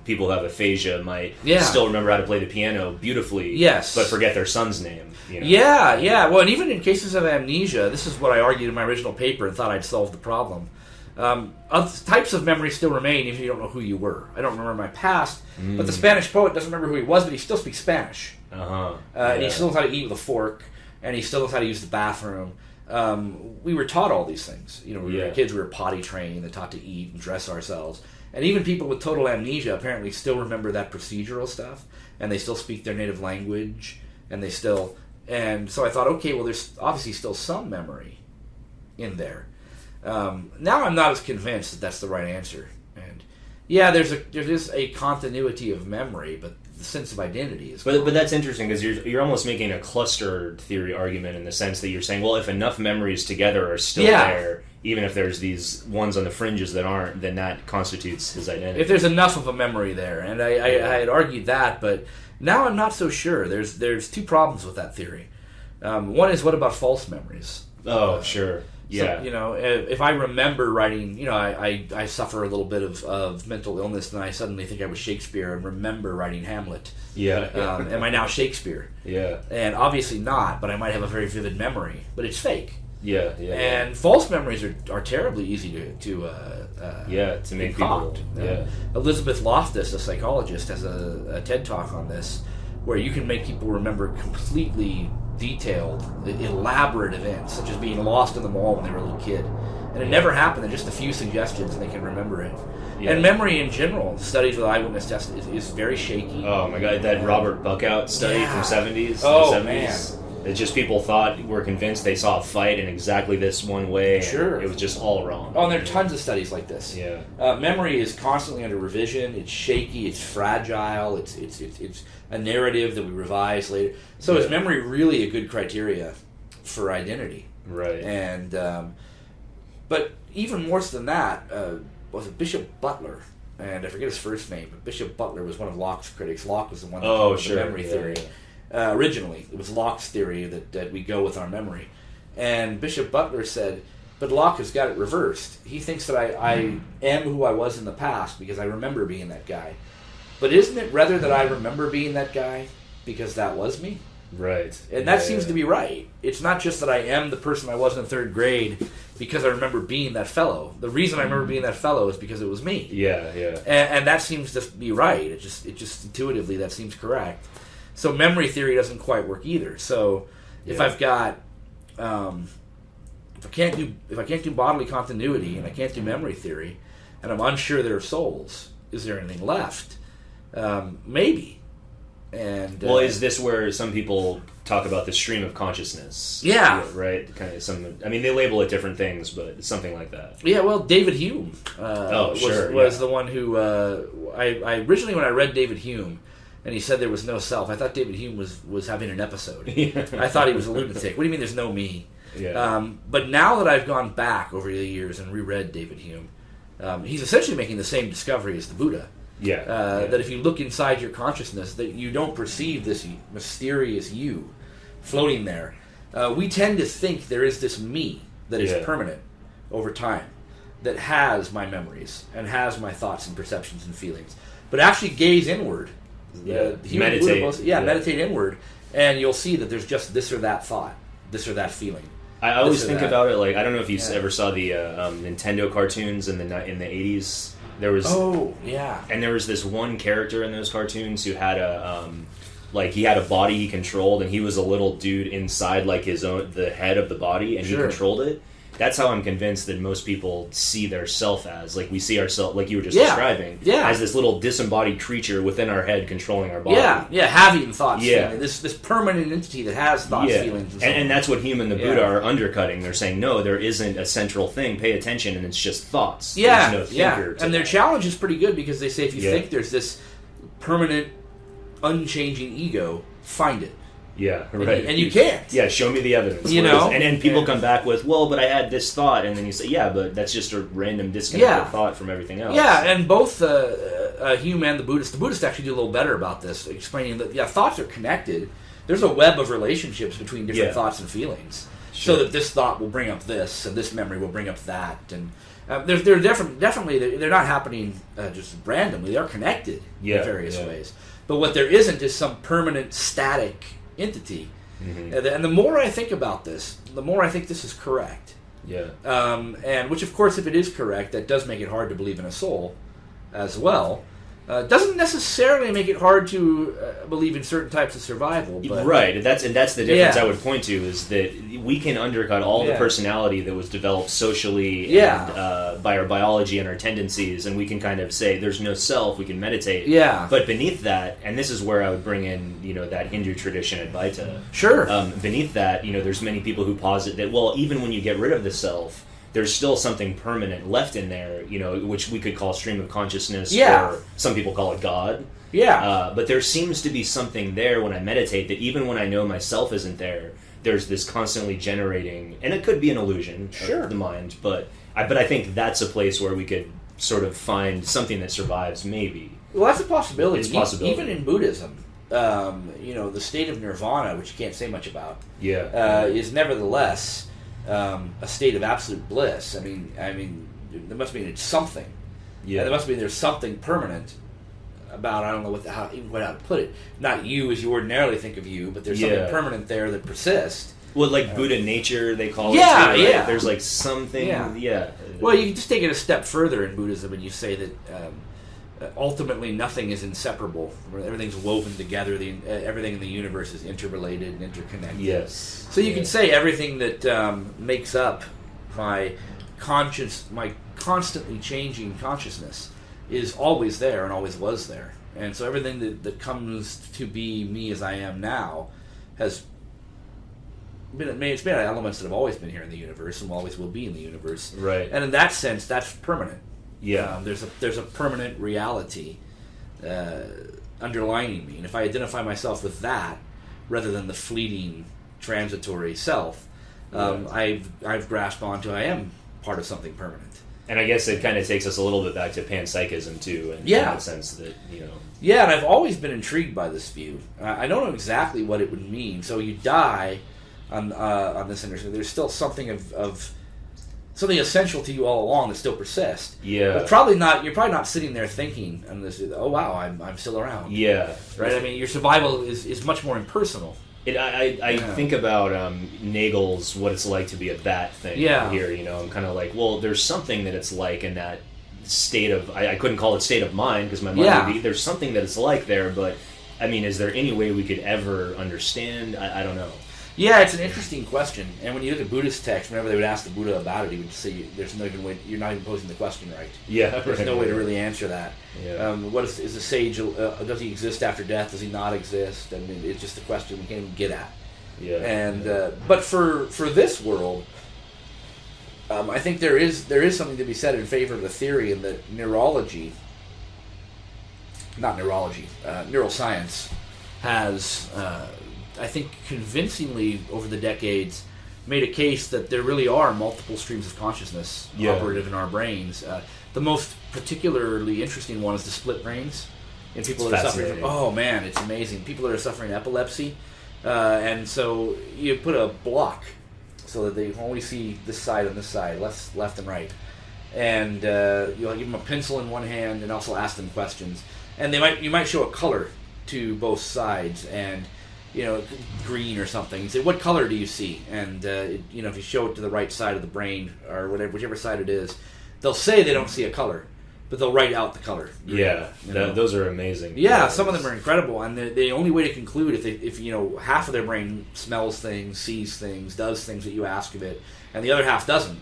Speaker 1: people who have aphasia might still remember how to play the piano beautifully,
Speaker 2: yes,
Speaker 1: but forget their son's name.
Speaker 2: Yeah. Well, and even in cases of amnesia, this is what I argued in my original paper and thought I'd solved the problem. Other types of memory still remain even if you don't know who you were. I don't remember my past, but the Spanish poet doesn't remember who he was, but he still speaks Spanish. And he still knows how to eat with a fork. And he still knows how to use the bathroom. We were taught all these things. We were kids, we were potty trained, and taught to eat and dress ourselves. And even people with total amnesia apparently still remember that procedural stuff, and they still speak their native language, and so I thought, okay, well, there's obviously still some memory in there. Now I'm not as convinced that that's the right answer. And there is a continuity of memory, but the sense of identity is
Speaker 1: but that's interesting because you're almost making a cluster theory argument in the sense that you're saying, well, if enough memories together are still there, even if there's these ones on the fringes that aren't, then that constitutes his identity.
Speaker 2: If there's enough of a memory there, and I had argued that, but now I'm not so sure. There's 2 problems with that theory. One is, what about false memories?
Speaker 1: Oh, sure. Yeah.
Speaker 2: So, if I remember writing, I suffer a little bit of mental illness, and I suddenly think I was Shakespeare and remember writing Hamlet.
Speaker 1: Yeah.
Speaker 2: Am I now Shakespeare?
Speaker 1: Yeah.
Speaker 2: And obviously not, but I might have a very vivid memory, but it's fake.
Speaker 1: Yeah.
Speaker 2: And false memories are terribly easy to
Speaker 1: make
Speaker 2: concoct.
Speaker 1: people. Yeah.
Speaker 2: Elizabeth Loftus, a psychologist, has a TED Talk on this, where you can make people remember completely detailed, elaborate events, such as being lost in the mall when they were a little kid. And it never happened, and just a few suggestions, and they can remember it. Yeah. And memory in general, studies with eyewitness tests, is very shaky.
Speaker 1: Oh my god, that Robert Buckout study from 70s?
Speaker 2: Oh,
Speaker 1: 70s.
Speaker 2: Man.
Speaker 1: It's just people were convinced they saw a fight in exactly this one way.
Speaker 2: Sure.
Speaker 1: It was just all wrong.
Speaker 2: Oh, and there are tons of studies like this.
Speaker 1: Yeah.
Speaker 2: Memory is constantly under revision. It's shaky. It's fragile. It's a narrative that we revise later. So is memory really a good criteria for identity?
Speaker 1: Right.
Speaker 2: And but even worse than that was Bishop Butler. And I forget his first name, but Bishop Butler was one of Locke's critics. Locke was the one that came up with the memory theory. Yeah. Originally, it was Locke's theory that we go with our memory. And Bishop Butler said, but Locke has got it reversed. He thinks that I am who I was in the past because I remember being that guy. But isn't it rather that I remember being that guy because that was me?
Speaker 1: Right.
Speaker 2: And that seems to be right. It's not just that I am the person I was in 3rd grade because I remember being that fellow. The reason I remember being that fellow is because it was me.
Speaker 1: Yeah, yeah.
Speaker 2: And that seems to be right. It just intuitively that seems correct. So memory theory doesn't quite work either. So if I've got if I can't do bodily continuity and I can't do memory theory, and I'm unsure there are souls, is there anything left? Maybe. And
Speaker 1: well, is this where some people talk about the stream of consciousness?
Speaker 2: Yeah.
Speaker 1: Right. Kind of some. I mean, they label it different things, but it's something like that.
Speaker 2: Yeah. Well, David Hume was the one who I originally, when I read David Hume, and he said there was no self, I thought David Hume was having an episode. I thought he was a lunatic. What do you mean there's no me?
Speaker 1: Yeah.
Speaker 2: But now that I've gone back over the years and reread David Hume, he's essentially making the same discovery as the Buddha. That if you look inside your consciousness, that you don't perceive this mysterious you floating there. We tend to think there is this me that is permanent over time, that has my memories and has my thoughts and perceptions and feelings. But actually gaze inward. Meditate inward, and you'll see that there's just this or that thought, this or that feeling.
Speaker 1: I always think about it like, I don't know if you ever saw the Nintendo cartoons in the 80s. There was and there was this one character in those cartoons who had he had a body he controlled, and he was a little dude inside like the head of the body, and he controlled it. That's how I'm convinced that most people see their self as. Like, we see ourselves, like you were just describing, as this little disembodied creature within our head controlling our body.
Speaker 2: Having thoughts. Yeah. This permanent entity that has thoughts, feelings,
Speaker 1: and that's what Hume and the Buddha are undercutting. They're saying, no, there isn't a central thing. Pay attention, and it's just thoughts. There's no thinker to
Speaker 2: and their
Speaker 1: that.
Speaker 2: challenge is pretty good, because they say if you think there's this permanent, unchanging ego, find it.
Speaker 1: Yeah, right.
Speaker 2: And you can't.
Speaker 1: Yeah, show me the evidence. And then people come back with, well, but I had this thought, and then you say, yeah, but that's just a random disconnected thought from everything else.
Speaker 2: Yeah, and both Hume and the Buddhists actually do a little better about this, explaining that, thoughts are connected. There's a web of relationships between different thoughts and feelings. So that this thought will bring up this, and this memory will bring up that. And they're definitely, they're not happening just randomly. They're connected in various ways. But what there isn't is some permanent, static entity. And the more I think about this, the more I think this is correct. And which, of course, if it is correct, that does make it hard to believe in a soul as well. Doesn't necessarily make it hard to believe in certain types of survival. But,
Speaker 1: right, and that's the difference I would point to, is that we can undercut all the personality that was developed socially and by our biology and our tendencies, and we can kind of say there's no self, we can meditate. But beneath that, and this is where I would bring in, that Hindu tradition Advaita. Beneath that, there's many people who posit that, well, even when you get rid of the self, there's still something permanent left in there, which we could call stream of consciousness, or some people call it God. But there seems to be something there when I meditate, that even when I know myself isn't there, there's this constantly generating, and it could be an illusion of the mind, but I think that's a place where we could sort of find something that survives, maybe.
Speaker 2: Well, that's a possibility.
Speaker 1: It's a possibility.
Speaker 2: Even in Buddhism, the state of nirvana, which you can't say much about, is nevertheless a state of absolute bliss. I mean, there must be something. There must be there's something permanent about, I don't know how to put it. Not you as you ordinarily think of you, but there's something permanent there that persists.
Speaker 1: Well, like Buddha nature, they call it. Too, right? There's like something.
Speaker 2: Well, you can just take it a step further in Buddhism, and you say that ultimately nothing is inseparable. Everything's woven together. Everything in the universe is interrelated and interconnected. So you can say everything that makes up my constantly changing consciousness is always there and always was there. And so everything that comes to be me as I am now has been, it's been elements that have always been here in the universe and always will be in the universe. And in that sense, that's permanent. There's a permanent reality underlining me, and if I identify myself with that rather than the fleeting, transitory self, I've grasped onto I am part of something permanent.
Speaker 1: And I guess it kind of takes us a little bit back to panpsychism too, in that sense that
Speaker 2: and I've always been intrigued by this view. I don't know exactly what it would mean. So you die on this understanding. There's still something of something essential to you all along that still persists. But probably not. You're probably not sitting there thinking, "Oh wow, I'm still around." Right. I mean, your survival is much more impersonal.
Speaker 1: I think about Nagel's "What It's Like to Be a Bat" thing here. You know, I'm kind of like, well, there's something that it's like in that state of. I couldn't call it state of mind because my mind would be. There's something that it's like there, but I mean, is there any way we could ever understand? I don't know.
Speaker 2: Yeah, it's an interesting question. And when you look at Buddhist texts, whenever they would ask the Buddha about it, he would say, "There's no even way. You're not even posing the question right.
Speaker 1: Yeah,
Speaker 2: there's no way to really answer that.
Speaker 1: Yeah.
Speaker 2: What is the sage? Does he exist after death? Does he not exist? I mean, it's just a question we can't even get at.
Speaker 1: Yeah.
Speaker 2: And but for this world, I think there is something to be said in favor of the theory in that neuroscience has. I think convincingly over the decades made a case that there really are multiple streams of consciousness operative in our brains. The most particularly interesting one is the split brains in people that are suffering from, oh man, it's amazing. People that are suffering epilepsy, and so you put a block so that they only see this side and this side, left and right, and you'll give them a pencil in one hand and also ask them questions, and you might show a color to both sides and. You know, green or something. You say, what color do you see? And, if you show it to the right side of the brain, or whichever side it is, they'll say they don't see a color, but they'll write out the color.
Speaker 1: Yeah, those are amazing.
Speaker 2: Yeah, some of them are incredible, and the only way to conclude, if half of their brain smells things, sees things, does things that you ask of it, and the other half doesn't,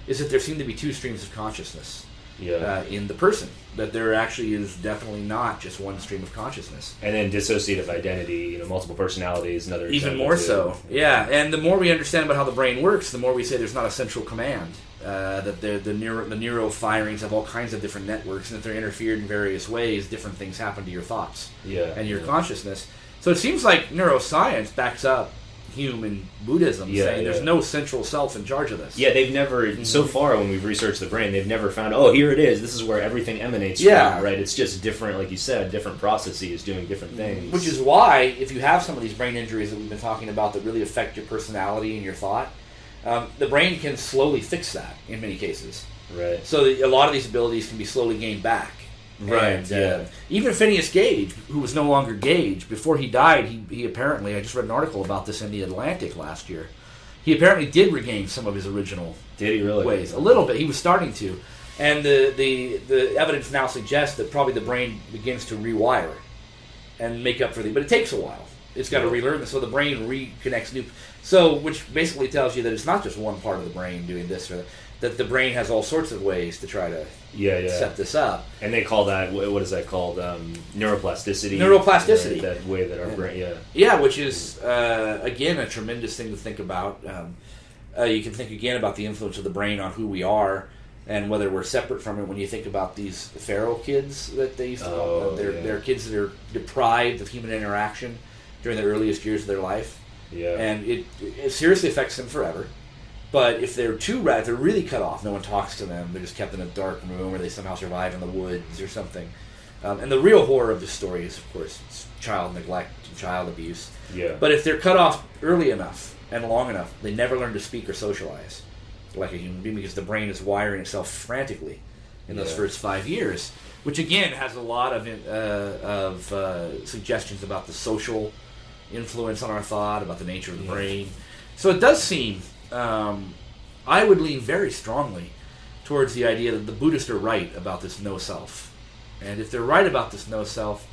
Speaker 2: is that there seem to be two streams of consciousness. In the person, that there actually is definitely not just one stream of consciousness.
Speaker 1: And then dissociative identity, multiple personalities, another
Speaker 2: even more so. Yeah, and the more we understand about how the brain works, the more we say there's not a central command. That the neuro firings have all kinds of different networks, and if they're interfered in various ways, different things happen to your thoughts and your consciousness. So it seems like neuroscience backs up Hume and Buddhism, saying there's no central self in charge of this. Yeah,
Speaker 1: they've never, so far when we've researched the brain, they've never found, here it is, this is where everything emanates from, right? It's just different, like you said, different processes doing different things.
Speaker 2: Which is why, if you have some of these brain injuries that we've been talking about that really affect your personality and your thought, the brain can slowly fix that in many cases.
Speaker 1: Right.
Speaker 2: So a lot of these abilities can be slowly gained back.
Speaker 1: Right.
Speaker 2: And, even Phineas Gage, who was no longer Gage, before he died, he apparently, I just read an article about this in The Atlantic last year, he apparently did regain some of his original ways. A little bit. He was starting to. And the evidence now suggests that probably the brain begins to rewire and make up for but it takes a while. It's got to relearn this, so the brain reconnects new. So, which basically tells you that it's not just one part of the brain doing this or that. That the brain has all sorts of ways to try to set this up.
Speaker 1: And they call that, what is that called? Neuroplasticity.
Speaker 2: Neuroplasticity.
Speaker 1: That way that our brain,
Speaker 2: Yeah, which is, again, a tremendous thing to think about. You can think again about the influence of the brain on who we are and whether we're separate from it when you think about these feral kids that they used to call. They're kids that are deprived of human interaction during the earliest years of their life.
Speaker 1: Yeah.
Speaker 2: And it seriously affects them forever. But if they're if they're really cut off, no one talks to them, they're just kept in a dark room, or they somehow survive in the woods or something. And the real horror of the story is, of course, it's child neglect and child abuse.
Speaker 1: Yeah.
Speaker 2: But if they're cut off early enough and long enough, they never learn to speak or socialize like a human being because the brain is wiring itself frantically in those first 5 years, which again has a lot of suggestions about the social influence on our thought, about the nature of the brain. So it does seem... I would lean very strongly towards the idea that the Buddhists are right about this no self. And if they're right about this no self,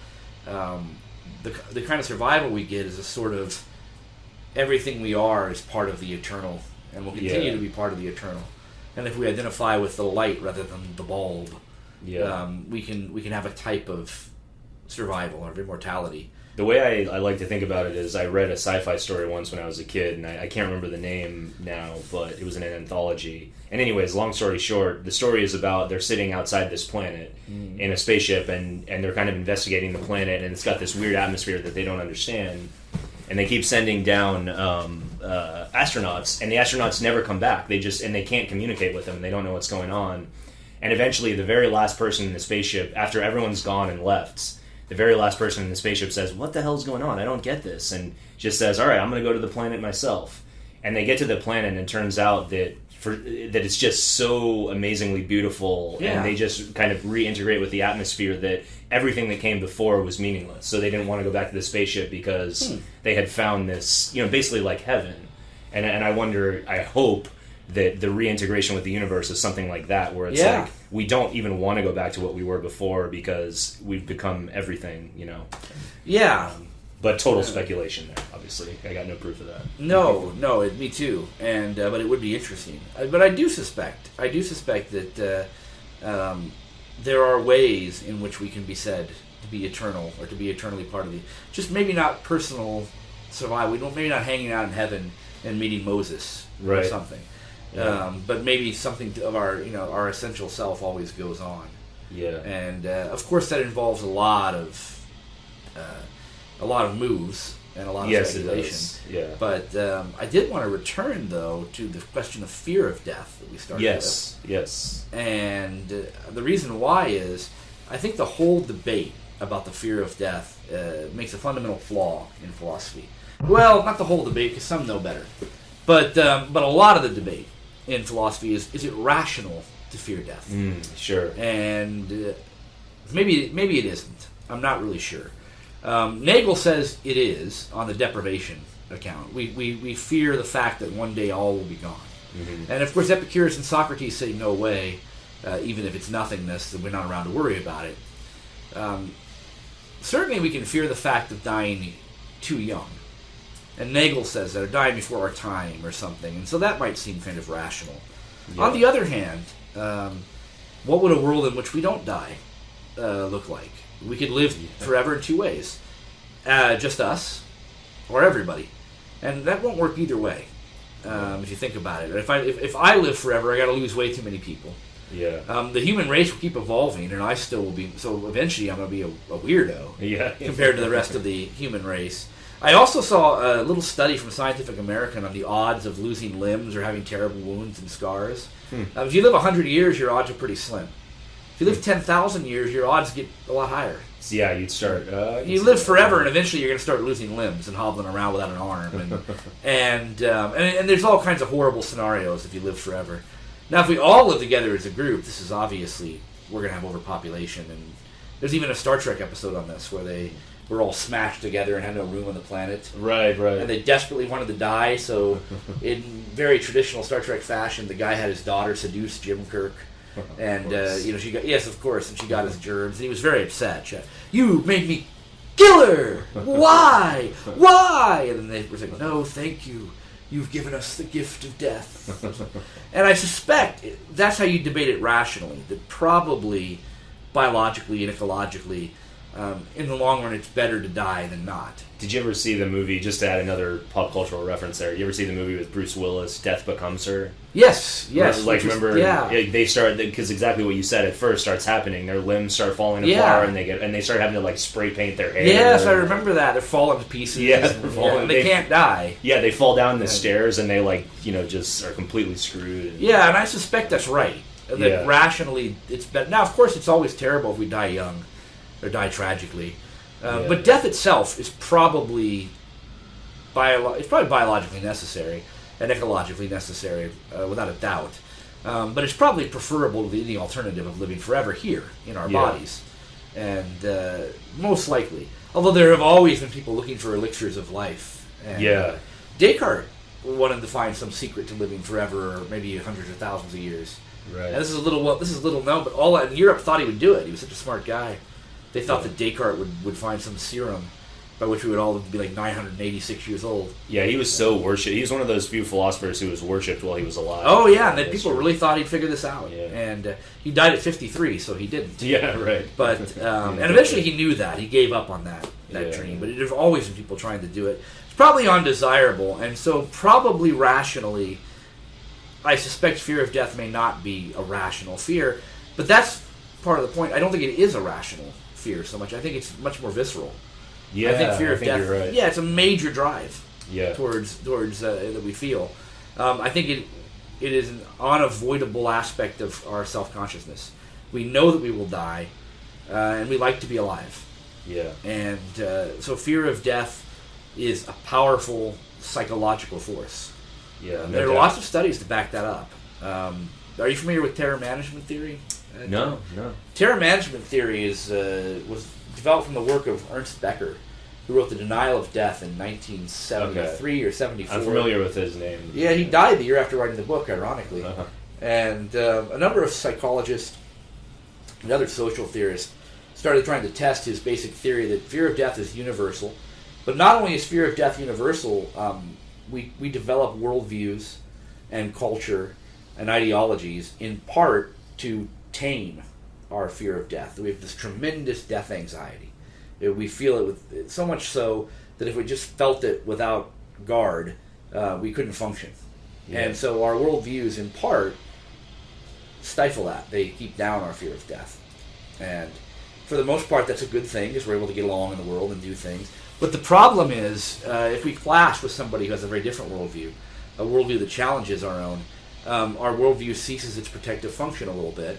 Speaker 2: the kind of survival we get is a sort of everything we are is part of the eternal and will continue to be part of the eternal. And if we identify with the light rather than the bulb, we can have a type of survival or immortality.
Speaker 1: The way I like to think about it is I read a sci-fi story once when I was a kid, and I can't remember the name now, but it was in an anthology. And anyways, long story short, the story is about they're sitting outside this planet in a spaceship, and they're kind of investigating the planet, and it's got this weird atmosphere that they don't understand. And they keep sending down astronauts, and the astronauts never come back. They can't communicate with them, and they don't know what's going on. And eventually, the very last person in the spaceship, after everyone's gone and left, the very last person in the spaceship says, "What the hell's going on? I don't get this." And just says, "All right, I'm going to go to the planet myself." And they get to the planet, and it turns out that that it's just so amazingly beautiful, and they just kind of reintegrate with the atmosphere that everything that came before was meaningless. So they didn't want to go back to the spaceship because they had found this, basically like heaven. And I wonder, I hope that the reintegration with the universe is something like that, where it's like we don't even want to go back to what we were before because we've become everything,
Speaker 2: Yeah.
Speaker 1: But total speculation there, obviously. I got no proof of that.
Speaker 2: No, me too. And but it would be interesting. But I do suspect that there are ways in which we can be said to be eternal, or to be eternally part of the. Just maybe not personal survival. Maybe not hanging out in heaven and meeting Moses or something. Yeah. But maybe something of our essential self always goes on.
Speaker 1: Yeah.
Speaker 2: And of course that involves a lot of moves and a lot of speculation.
Speaker 1: Yeah.
Speaker 2: But I did want to return, though, to the question of fear of death that we started with.
Speaker 1: Yes.
Speaker 2: And the reason why is I think the whole debate about the fear of death makes a fundamental flaw in philosophy. Well, not the whole debate, because some know better. But a lot of the debate in philosophy is it rational to fear death?
Speaker 1: Sure.
Speaker 2: And maybe it isn't. I'm not really sure. Nagel says it is on the Deprivation Account. We fear the fact that one day all will be gone. Mm-hmm. And of course Epicurus and Socrates say no way, even if it's nothingness, that we're not around to worry about it. Certainly we can fear the fact of dying too young. And Nagel says that, or dying before our time or something. And so that might seem kind of rational. Yeah. On the other hand, what would a world in which we don't die look like? We could live forever in two ways. Just us, or everybody. And that won't work either way, if you think about it. If I live forever, I got to lose way too many people.
Speaker 1: Yeah.
Speaker 2: The human race will keep evolving, and I still will be. So eventually, I'm going to be a weirdo compared to the rest of the human race. I also saw a little study from Scientific American on the odds of losing limbs or having terrible wounds and scars. If you live 100 years, your odds are pretty slim. If you live 10,000 years, your odds get a lot higher.
Speaker 1: So yeah, you'd start.
Speaker 2: You live forever, and eventually you're going to start losing limbs and hobbling around without an arm, and there's all kinds of horrible scenarios if you live forever. Now, if we all live together as a group, this is obviously we're going to have overpopulation, and there's even a Star Trek episode on this where they were all smashed together and had no room on the planet.
Speaker 1: Right.
Speaker 2: And they desperately wanted to die, so in very traditional Star Trek fashion, the guy had his daughter seduce Jim Kirk. And she got of course, and she got his germs, and he was very upset. You made me kill her. Why? And then they were like, no, thank you. You've given us the gift of death. And I suspect that's how you debate it rationally. That probably biologically and ecologically, in the long run, it's better to die than not.
Speaker 1: Did you ever see the movie, just to add another pop cultural reference there, you ever see the movie with Bruce Willis, Death Becomes Her?
Speaker 2: Yes.
Speaker 1: Remember, they start, because exactly what you said at first starts happening. Their limbs start falling apart, and they start having to spray paint their hair.
Speaker 2: Yes, I remember that. They're falling to pieces.
Speaker 1: Yeah, they're falling.
Speaker 2: And they can't die.
Speaker 1: Yeah, they fall down the stairs, and they just are completely screwed.
Speaker 2: Yeah, and I suspect that's right. That rationally, it's better. Now, of course, it's always terrible if we die young or die tragically. But death itself is probably biologically necessary and ecologically necessary, without a doubt. But it's probably preferable to the alternative of living forever here in our bodies. And most likely. Although there have always been people looking for elixirs of life. And, Descartes wanted to find some secret to living forever, or maybe hundreds of thousands of years.
Speaker 1: Right.
Speaker 2: And this is a little known, but all in Europe thought he would do it. He was such a smart guy. They thought that Descartes would find some serum by which we would all be 986 years old.
Speaker 1: Yeah, he was so worshipped. He was one of those few philosophers who was worshipped while he was alive.
Speaker 2: Oh, yeah, and then people really thought he'd figure this out. Yeah. And he died at 53, so he didn't.
Speaker 1: Yeah, right.
Speaker 2: But and eventually he knew that. He gave up on that dream. But there's always been people trying to do it. It's probably undesirable, and so probably rationally, I suspect fear of death may not be a rational fear. But that's part of the point. I don't think it is a rational fear so much. I think it's much more visceral.
Speaker 1: Yeah,
Speaker 2: I think fear of death.
Speaker 1: You're right.
Speaker 2: Yeah, it's a major drive.
Speaker 1: Yeah.
Speaker 2: Towards that we feel. I think it is an unavoidable aspect of our self-consciousness. We know that we will die, and we like to be alive.
Speaker 1: Yeah.
Speaker 2: And so fear of death is a powerful psychological force.
Speaker 1: Yeah.
Speaker 2: There are lots of studies to back that up. Are you familiar with terror management theory?
Speaker 1: No.
Speaker 2: Terror management theory was developed from the work of Ernst Becker, who wrote The Denial of Death in 1973 or 74.
Speaker 1: I'm familiar with his name.
Speaker 2: Yeah, he died the year after writing the book, ironically.
Speaker 1: Uh-huh.
Speaker 2: And a number of psychologists and other social theorists started trying to test his basic theory that fear of death is universal. But not only is fear of death universal, we develop worldviews and culture and ideologies in part to tame our fear of death. We have this tremendous death anxiety. We feel it with so much so that if we just felt it without guard, we couldn't function. Yeah. And so our worldviews, in part, stifle that. They keep down our fear of death. And for the most part, that's a good thing, because we're able to get along in the world and do things. But the problem is, if we clash with somebody who has a very different worldview, a worldview that challenges our own, our worldview ceases its protective function a little bit,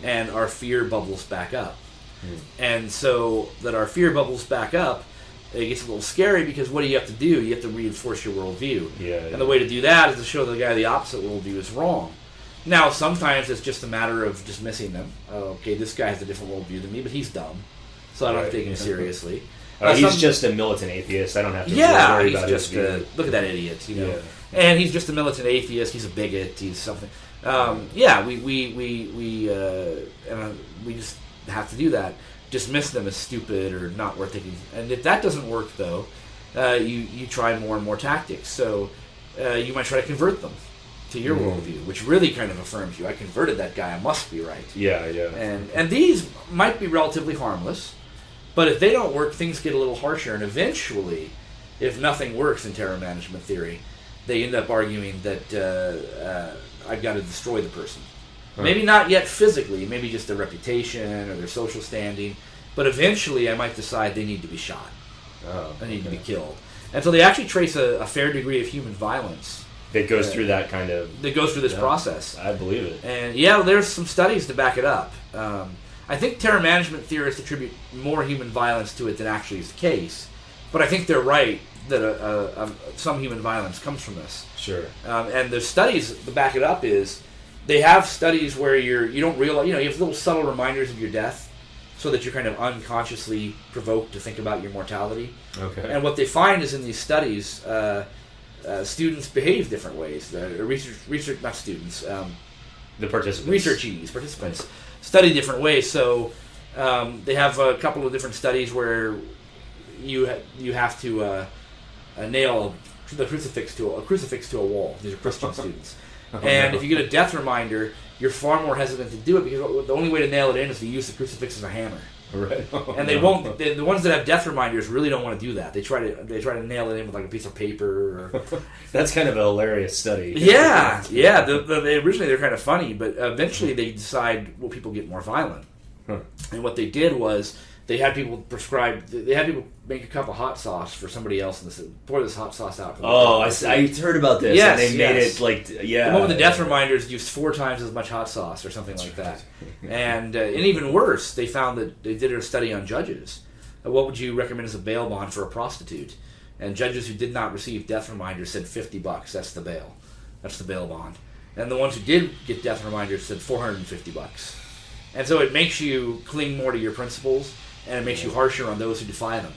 Speaker 2: and our fear bubbles back up. And so that our fear bubbles back up, it gets a little scary, because what do you have to do? You have to reinforce your worldview. And the way to do that is to show the guy the opposite worldview is wrong. Now, sometimes it's just a matter of dismissing them. Okay, this guy has a different worldview than me, but he's dumb, so I don't have to take him seriously.
Speaker 1: He's just a militant atheist. I don't have to worry about his view.
Speaker 2: Look at that idiot, you know. Yeah. And he's just a militant atheist. He's a bigot. He's something. We just have to do that. Dismiss them as stupid or not worth taking. And if that doesn't work, though, you try more and more tactics. So you might try to convert them to your worldview, which really kind of affirms you. I converted that guy. I must be right.
Speaker 1: Yeah.
Speaker 2: And these might be relatively harmless, but if they don't work, things get a little harsher. And eventually, if nothing works in terror management theory, they end up arguing that I've got to destroy the person. Maybe not yet physically, maybe just their reputation or their social standing, but eventually I might decide they need to be shot. They need to be killed. And so they actually trace a fair degree of human violence.
Speaker 1: That goes through that kind of...
Speaker 2: That goes through this process.
Speaker 1: I believe it.
Speaker 2: And there's some studies to back it up. I think terror management theorists attribute more human violence to it than actually is the case, but I think they're right that some human violence comes from this.
Speaker 1: Sure.
Speaker 2: And the studies to back it up is they have studies where you don't realize, you have little subtle reminders of your death, so that you're kind of unconsciously provoked to think about your mortality. Okay. And what they find is in these studies, students behave different ways. Research, not students.
Speaker 1: The participants.
Speaker 2: Participants study different ways. So they have a couple of different studies where you have to nail the crucifix to a wall. These are Christian students. And if you get a death reminder, you're far more hesitant to do it, because the only way to nail it in is to use the crucifix as a hammer.
Speaker 1: Right.
Speaker 2: And they won't. The ones that have death reminders really don't want to do that. They try to nail it in with like a piece of paper. Or...
Speaker 1: That's kind of a hilarious study.
Speaker 2: Yeah. Originally they're kind of funny, but eventually they decide, well, people get more violent. And what they did was they had people make a cup of hot sauce for somebody else and pour this hot sauce out.
Speaker 1: I heard about this.
Speaker 2: Yes,
Speaker 1: and they made it like,
Speaker 2: the one with the death reminders used 4 times as much hot sauce or something like that. And even worse, they found that they did a study on judges. What would you recommend as a bail bond for a prostitute? And judges who did not receive death reminders said $50. That's the bail. That's the bail bond. And the ones who did get death reminders said $450. And so it makes you cling more to your principles, and it makes you harsher on those who defy them.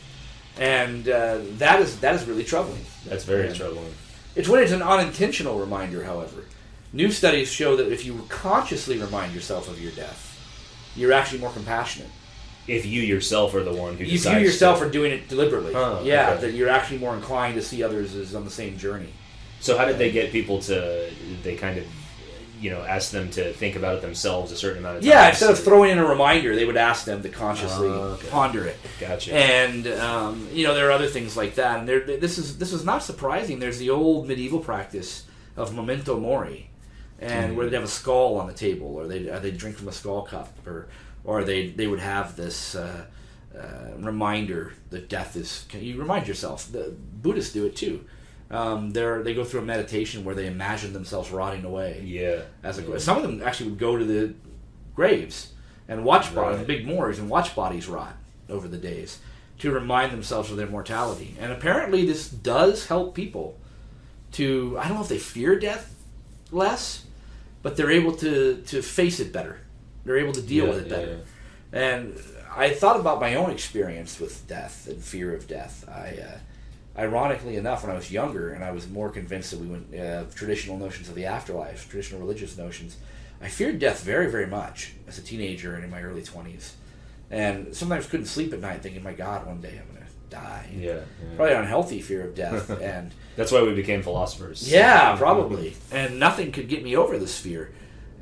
Speaker 2: And that is really troubling.
Speaker 1: That's very troubling.
Speaker 2: It's when it's an unintentional reminder, however. New studies show that if you consciously remind yourself of your death, you're actually more compassionate.
Speaker 1: If you yourself are the one who decides.
Speaker 2: If you yourself are doing it deliberately.
Speaker 1: Okay.
Speaker 2: That you're actually more inclined to see others as on the same journey.
Speaker 1: So how did they get people to, they kind of, ask them to think about it themselves a certain amount of time?
Speaker 2: Yeah, instead of throwing in a reminder, they would ask them to consciously ponder it.
Speaker 1: Gotcha.
Speaker 2: And, there are other things like that. And this is not surprising. There's the old medieval practice of Memento Mori, and where they'd have a skull on the table, or they'd drink from a skull cup, or they would have this reminder that death is... You remind yourself. The Buddhists do it too. They go through a meditation where they imagine themselves rotting away.
Speaker 1: Yeah.
Speaker 2: Some of them actually would go to the graves and watch bodies, big moors, and watch bodies rot over the days to remind themselves of their mortality. And apparently this does help people to, I don't know if they fear death less, but they're able to face it better. They're able to deal with it better. And I thought about my own experience with death and fear of death. Ironically enough, when I was younger and I was more convinced that we went traditional notions of the afterlife, traditional religious notions, I feared death very, very much as a teenager and in my early 20s. And sometimes couldn't sleep at night thinking, my God, one day I'm going to die.
Speaker 1: Yeah.
Speaker 2: Probably an unhealthy fear of death. And
Speaker 1: that's why we became philosophers.
Speaker 2: Yeah, probably. And nothing could get me over this fear.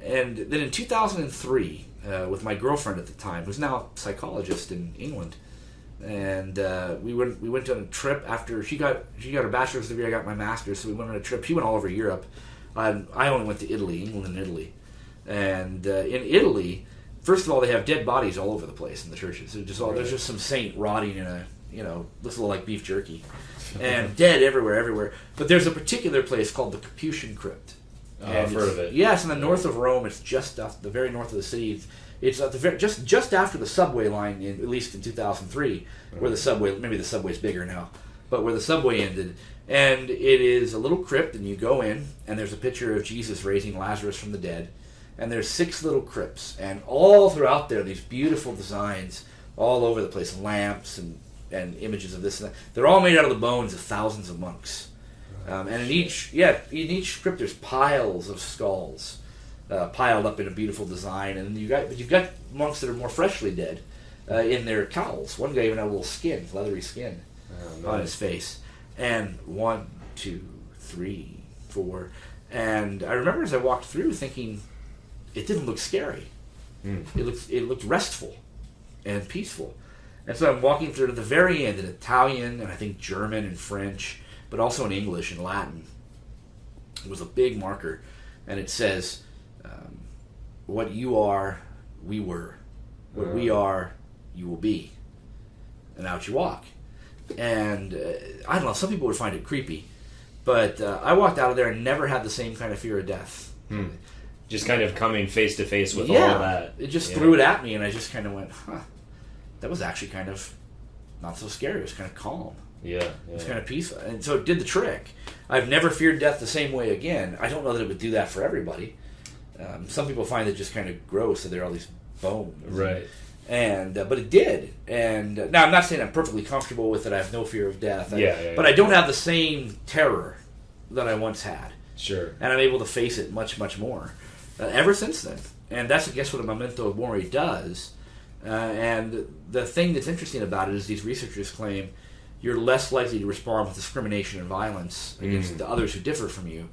Speaker 2: And then in 2003, with my girlfriend at the time, who's now a psychologist in England, and we went on a trip after she got her bachelor's degree, I got my master's, so we went on a trip. She went all over Europe. I only went to Italy, England and Italy. And in Italy, first of all, they have dead bodies all over the place in the churches. There's just some saint rotting in a, looks a little like beef jerky, and dead everywhere. But there's a particular place called the Capuchin Crypt.
Speaker 1: I've heard of it.
Speaker 2: Yes, in the north of Rome. It's just off the very north of the city. It's at the just after the subway line, at least in 2003, where the subway, maybe the subway's bigger now, but where the subway ended. And it is a little crypt, and you go in, and there's a picture of Jesus raising Lazarus from the dead. And there's 6 little crypts, and all throughout there, these beautiful designs all over the place, lamps and images of this and that. They're all made out of the bones of thousands of monks. And in each crypt, there's piles of skulls piled up in a beautiful design. And you've got monks that are more freshly dead in their cowls. One guy even had a little skin, leathery skin, on his face. And 1, 2, 3, 4. And I remember as I walked through thinking, it didn't look scary. It looked restful and peaceful. And so I'm walking through to the very end in Italian and I think German and French, but also in English and Latin. It was a big marker, and it says, what you are, we were. What we are, you will be. And out you walk. And I don't know, some people would find it creepy, but I walked out of there and never had the same kind of fear of death.
Speaker 1: Just kind of coming face to face with all of that.
Speaker 2: It just threw it at me, and I just kind of went, that was actually kind of not so scary. It was kind of calm.
Speaker 1: Yeah.
Speaker 2: It was kind of peaceful. And so it did the trick. I've never feared death the same way again. I don't know that it would do that for everybody. Some people find it just kind of gross that there are all these bones.
Speaker 1: Right.
Speaker 2: But it did. And now I'm not saying I'm perfectly comfortable with it. I have no fear of death. But I don't have the same terror that I once had.
Speaker 1: Sure.
Speaker 2: And I'm able to face it much, much more. Ever since then. And that's, I guess, what a Memento Mori does. And the thing that's interesting about it is these researchers claim you're less likely to respond with discrimination and violence against the others who differ from you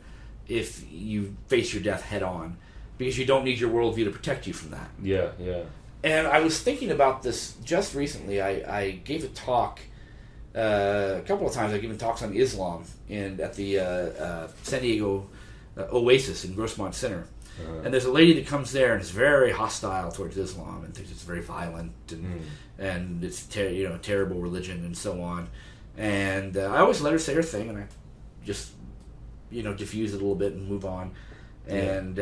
Speaker 2: if you face your death head on, because you don't need your worldview to protect you from that.
Speaker 1: Yeah.
Speaker 2: And I was thinking about this just recently. I gave a talk a couple of times. I've given talks on Islam at the San Diego Oasis in Grossmont Center. And there's a lady that comes there and is very hostile towards Islam and thinks it's very violent and it's terrible religion and so on. And I always let her say her thing, and I just diffuse it a little bit and move on. And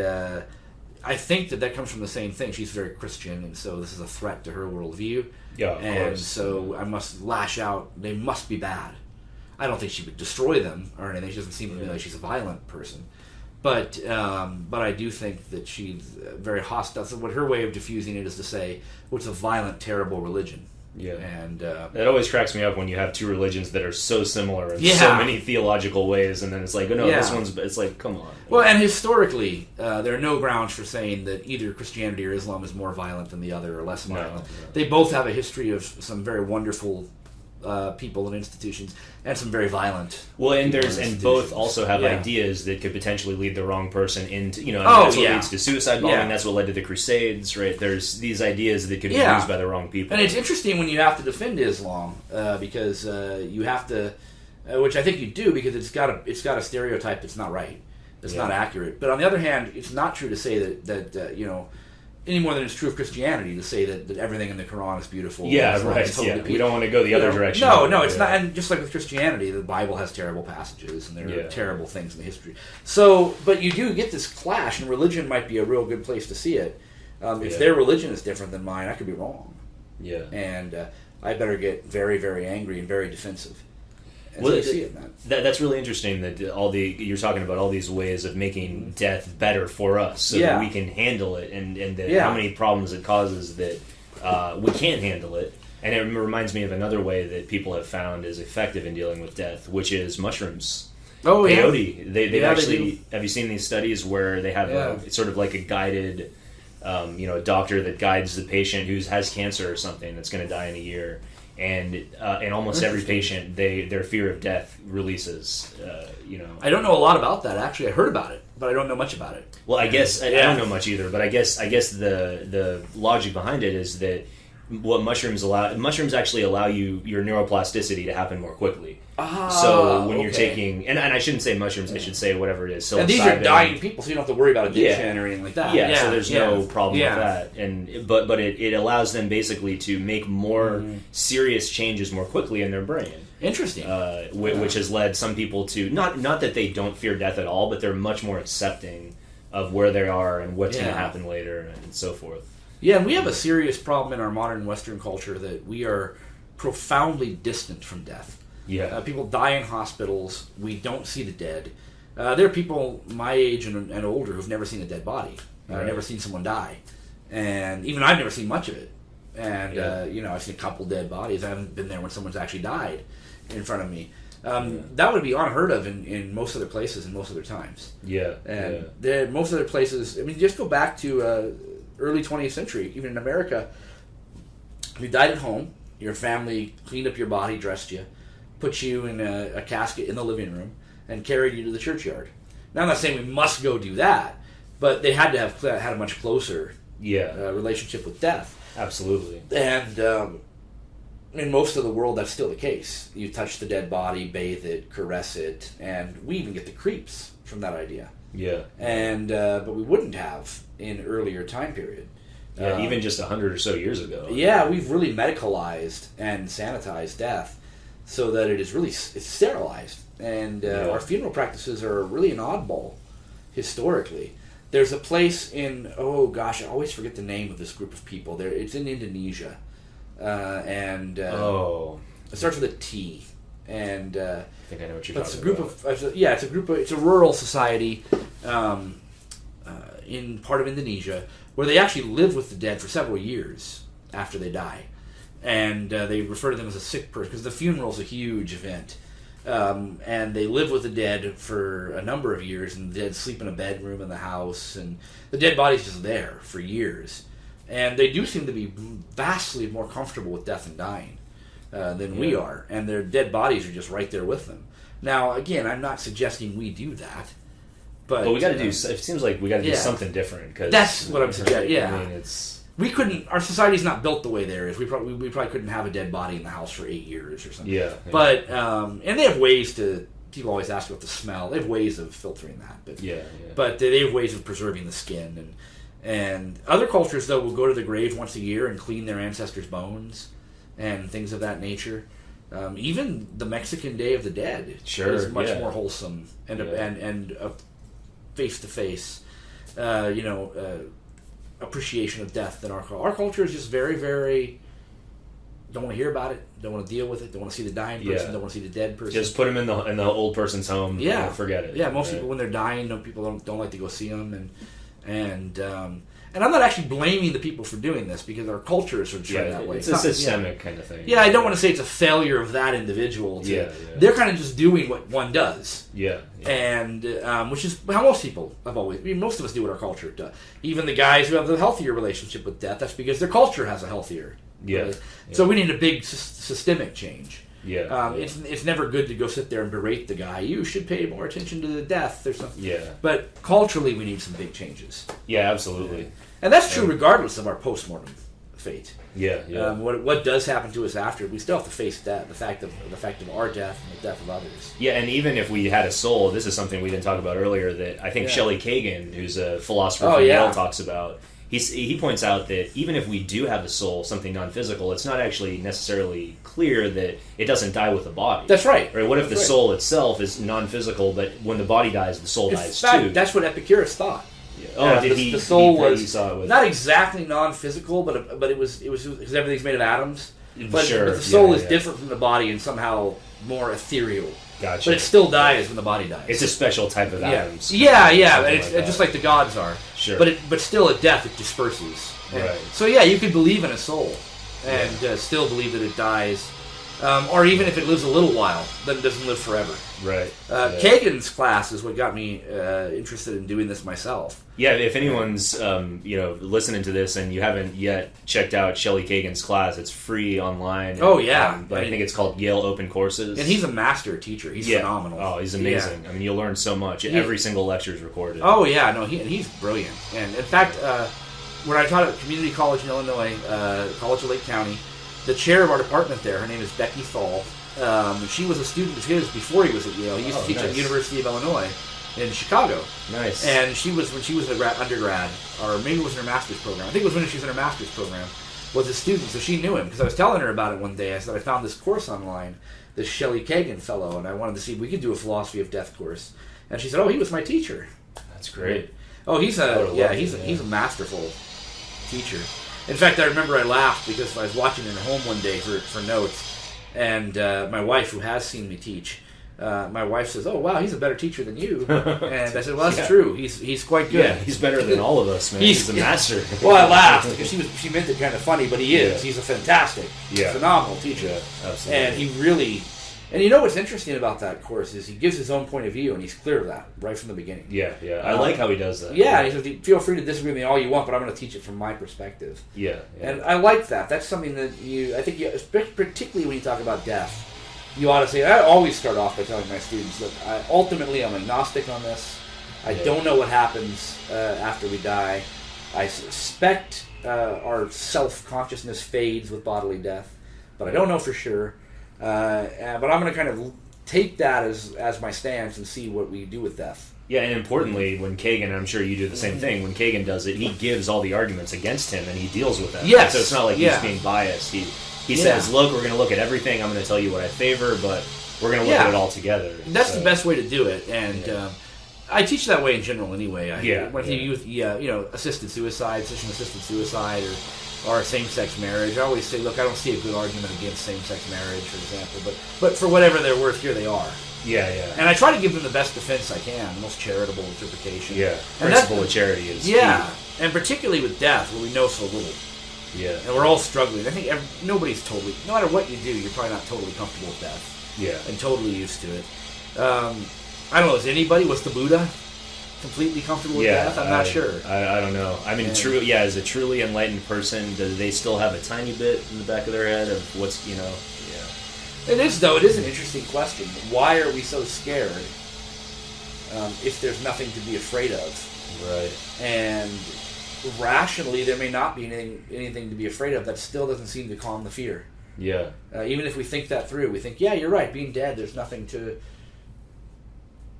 Speaker 2: I think that comes from the same thing. She's very Christian, and so this is a threat to her worldview.
Speaker 1: Yeah, of course.
Speaker 2: So I must lash out. They must be bad. I don't think she would destroy them or anything. She doesn't seem to me like she's a violent person. But I do think that she's very hostile. So what her way of diffusing it is to say, well, it's a violent, terrible religion.
Speaker 1: Yeah.
Speaker 2: And
Speaker 1: it always cracks me up when you have two religions that are so similar in so many theological ways, and then it's like, this one's... It's like, come on.
Speaker 2: Well, and historically, there are no grounds for saying that either Christianity or Islam is more violent than the other or less violent. No. They both have a history of some very wonderful people and institutions, and some very violent.
Speaker 1: Well, and both also have ideas that could potentially lead the wrong person into, that's what leads to suicide bombing. Yeah. That's what led to the Crusades, right? There's these ideas that could be used by the wrong people.
Speaker 2: And it's interesting when you have to defend Islam because you have to, which I think you do, because it's got a stereotype that's not right, that's not accurate. But on the other hand, it's not true to say that any more than it's true of Christianity to say that everything in the Quran is beautiful.
Speaker 1: Yeah, right. Totally we don't want to go the other direction.
Speaker 2: No, it's not. And just like with Christianity, the Bible has terrible passages, and there are terrible things in the history. So, but you do get this clash, and religion might be a real good place to see it. If their religion is different than mine, I could be wrong.
Speaker 1: Yeah.
Speaker 2: And I better get very, very angry and very defensive. And so you see it in that.
Speaker 1: That's really interesting that you're talking about all these ways of making death better for us so that we can handle it and how many problems it causes that we can't handle it. And it reminds me of another way that people have found is effective in dealing with death, which is mushrooms.
Speaker 2: Oh,
Speaker 1: peyote. They've actually. Have you seen these studies where they have it's sort of like a guided, a doctor that guides the patient who has cancer or something that's going to die in a year, and in almost every patient, their fear of death releases.
Speaker 2: I don't know a lot about that. Actually, I heard about it, but I don't know much about it.
Speaker 1: Well, I guess I don't know much either. But I guess the logic behind it is that what mushrooms actually allow your neuroplasticity to happen more quickly. So when you're taking, and I shouldn't say mushrooms, I should say whatever it is.
Speaker 2: And these are dying people, so you don't have to worry about addiction or anything like that.
Speaker 1: Yeah, so there's no problem with that. And but it allows them basically to make more serious changes more quickly in their brain.
Speaker 2: Interesting.
Speaker 1: Which has led some people to not that they don't fear death at all, but they're much more accepting of where they are and what's going to happen later and so forth.
Speaker 2: Yeah, and we have a serious problem in our modern Western culture that we are profoundly distant from death.
Speaker 1: Yeah,
Speaker 2: people die in hospitals. We don't see the dead. There are people my age and older who've never seen a dead body. Never seen someone die, and even I've never seen much of it. And I've seen a couple dead bodies. I haven't been there when someone's actually died in front of me. That would be unheard of in most other places and most other times.
Speaker 1: Yeah,
Speaker 2: and most other places. I mean, just go back to early 20th century, even in America. You died at home. Your family cleaned up your body, dressed you, put you in a casket in the living room, and carried you to the churchyard. Now, I'm not saying we must go do that, but they had to have had a much closer relationship with death.
Speaker 1: Absolutely.
Speaker 2: And in most of the world, that's still the case. You touch the dead body, bathe it, caress it, and we even get the creeps from that idea.
Speaker 1: Yeah.
Speaker 2: And but we wouldn't have in earlier time period.
Speaker 1: Yeah, even just 100 or so years ago.
Speaker 2: Yeah, we've really medicalized and sanitized death so that it's sterilized. And our funeral practices are really an oddball, historically. There's a place in, I always forget the name of this group of people. It's in Indonesia. It starts with a T. And
Speaker 1: I think I know what you're talking
Speaker 2: about. It's a rural society in part of Indonesia where they actually live with the dead for several years after they die. And they refer to them as a sick person because the funeral's a huge event. And they live with the dead for a number of years, and the dead sleep in a bedroom in the house, and the dead body's just there for years. And they do seem to be vastly more comfortable with death and dying than we are, and their dead bodies are just right there with them. Now, again, I'm not suggesting we do that, but
Speaker 1: we got to do. It seems like we got to do something different. Cause,
Speaker 2: that's what I'm suggesting. Yeah,
Speaker 1: I mean,
Speaker 2: we couldn't. Our society's not built the way theirs. We probably couldn't have a dead body in the house for 8 years or something.
Speaker 1: Yeah.
Speaker 2: But and they have ways to. People always ask about the smell. They have ways of filtering that. But But they have ways of preserving the skin and other cultures though will go to the grave once a year and clean their ancestors' bones and things of that nature. Even the Mexican Day of the Dead is much more wholesome and a face-to-face, appreciation of death than our culture. Our culture is just very, very don't want to hear about it, don't want to deal with it, don't want to see the dying person, don't want to see the dead person.
Speaker 1: Just put them in the old person's home.
Speaker 2: Yeah,
Speaker 1: and forget it.
Speaker 2: Yeah, most people when they're dying, people don't like to go see them, and I'm not actually blaming the people for doing this because our culture is sort of trained that way.
Speaker 1: It's a systemic kind of thing.
Speaker 2: Yeah, I don't want to say it's a failure of that individual. They're kind of just doing what one does.
Speaker 1: Yeah.
Speaker 2: And which is how most people have always. I mean, most of us do what our culture does. Even the guys who have the healthier relationship with death, that's because their culture has a healthier. So we need a big systemic change. It's never good to go sit there and berate the guy. You should pay more attention to the death. There's something. But culturally, we need some big changes.
Speaker 1: Yeah, absolutely.
Speaker 2: And that's true regardless of our post-mortem fate. What does happen to us after? We still have to face death, the fact of our death and the death of others.
Speaker 1: Yeah, and even if we had a soul, this is something we didn't talk about earlier that I think Shelley Kagan, who's a philosopher from Yale, talks about. He points out that even if we do have a soul, something non-physical, it's not actually necessarily clear that it doesn't die with the body.
Speaker 2: That's right.
Speaker 1: Right? What if the soul itself is non-physical, but when the body dies, the soul dies too?
Speaker 2: That's what Epicurus thought.
Speaker 1: The soul was not
Speaker 2: exactly non-physical, but it was because everything's made of atoms. but the soul is different from the body and somehow more ethereal.
Speaker 1: Gotcha.
Speaker 2: But it still dies when the body dies.
Speaker 1: It's a special type of atoms.
Speaker 2: Yeah. It's just like the gods are.
Speaker 1: Sure.
Speaker 2: But still at death it disperses.
Speaker 1: Right.
Speaker 2: So you could believe in a soul and still believe that it dies. Or even if it lives a little while, then it doesn't live forever.
Speaker 1: Right.
Speaker 2: Kagan's class is what got me interested in doing this myself.
Speaker 1: Yeah, if anyone's listening to this and you haven't yet checked out Shelley Kagan's class, it's free online.
Speaker 2: Oh yeah,
Speaker 1: but I think it's called Yale Open Courses.
Speaker 2: And he's a master teacher. He's phenomenal.
Speaker 1: Oh, he's amazing. I mean, you'll learn so much. Every single lecture is recorded.
Speaker 2: Oh yeah, no, he's brilliant. And in fact, when I taught at community college in Illinois, College of Lake County, the chair of our department there, her name is Becky Thal. She was a student of his before he was at Yale. He used to teach at the University of Illinois in Chicago.
Speaker 1: Nice.
Speaker 2: And when she was an undergrad, or maybe it was in her master's program. I think it was when she was in her master's program, was a student, so she knew him. Because I was telling her about it one day. I said, I found this course online, this Shelley Kagan fellow, and I wanted to see if we could do a philosophy of death course. And she said, oh, he was my teacher.
Speaker 1: That's great.
Speaker 2: Oh, he's a masterful teacher. In fact, I remember I laughed because I was watching it at home one day for notes, and my wife, who has seen me teach, my wife says, "Oh wow, he's a better teacher than you." And I said, "Well, that's true. He's quite good.
Speaker 1: Yeah, he's better than all of us, man. He's a master."
Speaker 2: Well, I laughed because she meant it kind of funny, but he is. He's a fantastic, phenomenal teacher.
Speaker 1: Yeah, absolutely.
Speaker 2: And he really. And you know what's interesting about that course is he gives his own point of view, and he's clear of that right from the beginning.
Speaker 1: Yeah. I like how he does that.
Speaker 2: Yeah, and he says, feel free to disagree with me all you want, but I'm going to teach it from my perspective.
Speaker 1: Yeah.
Speaker 2: And I like that. That's something that I think, particularly when you talk about death, you ought to say, I always start off by telling my students, look, ultimately I'm agnostic on this. I don't know what happens after we die. I suspect our self-consciousness fades with bodily death, but I don't know for sure. But I'm going to kind of take that as my stance and see what we do with death.
Speaker 1: Yeah, and importantly, when Kagan, and I'm sure you do the same thing, when Kagan does it, he gives all the arguments against him and he deals with them.
Speaker 2: Yes.
Speaker 1: So it's not like he's being biased. He says, look, we're going to look at everything. I'm going to tell you what I favor, but we're going to look at it all together.
Speaker 2: That's the best way to do it. And I teach that way in general anyway. When you assisted suicide, physician-assisted suicide, or same-sex marriage, I always say, look, I don't see a good argument against same-sex marriage, for example, but for whatever they're worth, here they are.
Speaker 1: Yeah.
Speaker 2: And I try to give them the best defense I can, the most charitable interpretation.
Speaker 1: Yeah, principle of charity is key.
Speaker 2: And particularly with death, where we know so little.
Speaker 1: Yeah.
Speaker 2: And we're all struggling. I think nobody's totally, no matter what you do, you're probably not totally comfortable with death.
Speaker 1: Yeah.
Speaker 2: And totally used to it. I don't know, was the Buddha completely comfortable with death? I'm not sure.
Speaker 1: I don't know. I mean, as a truly enlightened person, do they still have a tiny bit in the back of their head of what's,
Speaker 2: It is, though. It is an interesting question. Why are we so scared if there's nothing to be afraid of?
Speaker 1: Right.
Speaker 2: And rationally, there may not be anything to be afraid of. That still doesn't seem to calm the fear.
Speaker 1: Yeah.
Speaker 2: Even if we think that through, we think, yeah, you're right. Being dead, there's nothing to...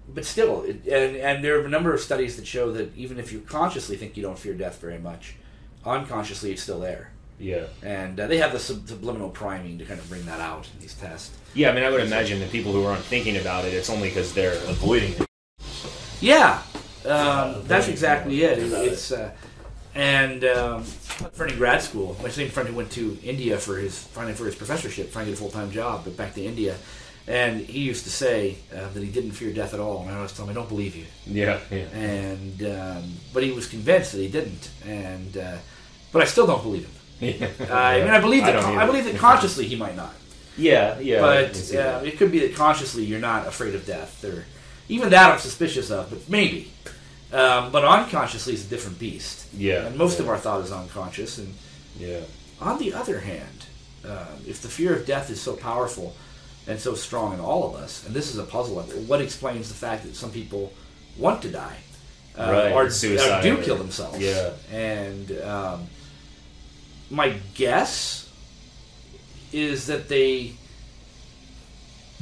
Speaker 2: But still, and there are a number of studies that show that even if you consciously think you don't fear death very much, unconsciously it's still there.
Speaker 1: Yeah.
Speaker 2: And they have the subliminal priming to kind of bring that out in these tests.
Speaker 1: Yeah, I mean, I would imagine that people who aren't thinking about it, it's only because they're avoiding it.
Speaker 2: Yeah, that's exactly it. It's a friend in grad school, my same friend who went to India for his professorship, trying to get a full-time job, but back to India. And he used to say that he didn't fear death at all, and I always tell him, I don't believe you.
Speaker 1: Yeah.
Speaker 2: And but he was convinced that he didn't, but I still don't believe him. I believe that consciously he might not.
Speaker 1: Yeah.
Speaker 2: But it could be that consciously you're not afraid of death, or even that I'm suspicious of, but maybe. But unconsciously is a different beast.
Speaker 1: Yeah.
Speaker 2: And most of our thought is unconscious. And on the other hand, if the fear of death is so powerful and so strong in all of us, and this is a puzzle, what explains the fact that some people want to die or do kill themselves?
Speaker 1: Yeah.
Speaker 2: And my guess is that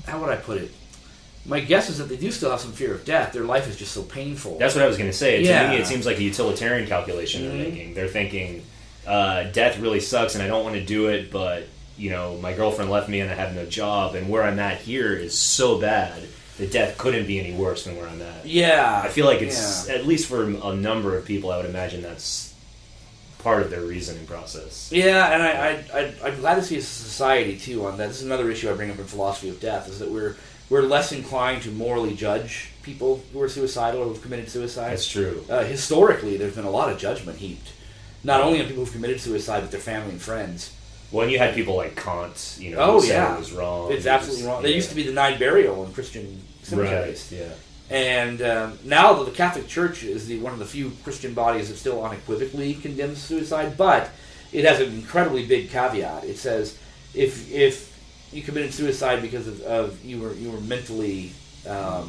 Speaker 2: how would I put it? My guess is that they do still have some fear of death. Their life is just so painful.
Speaker 1: That's what I was going to say. To me, it seems like a utilitarian calculation they're making. They're thinking, death really sucks and I don't want to do it, but my girlfriend left me and I have no job, and where I'm at here is so bad that death couldn't be any worse than where I'm at.
Speaker 2: Yeah.
Speaker 1: I feel like it's, at least for a number of people, I would imagine that's part of their reasoning process.
Speaker 2: Yeah, and I'm glad to see a society too on that. This is another issue I bring up in philosophy of death, is that we're less inclined to morally judge people who are suicidal or who've committed suicide.
Speaker 1: That's true.
Speaker 2: Historically, there's been a lot of judgment heaped, not only on people who've committed suicide, but their family and friends.
Speaker 1: Well, and you had people like Kant, who said it was wrong.
Speaker 2: It's absolutely wrong. They used to be denied burial in Christian cemeteries.
Speaker 1: Right, yeah.
Speaker 2: And now the Catholic Church is one of the few Christian bodies that still unequivocally condemns suicide, but it has an incredibly big caveat. It says if you committed suicide because of you were mentally out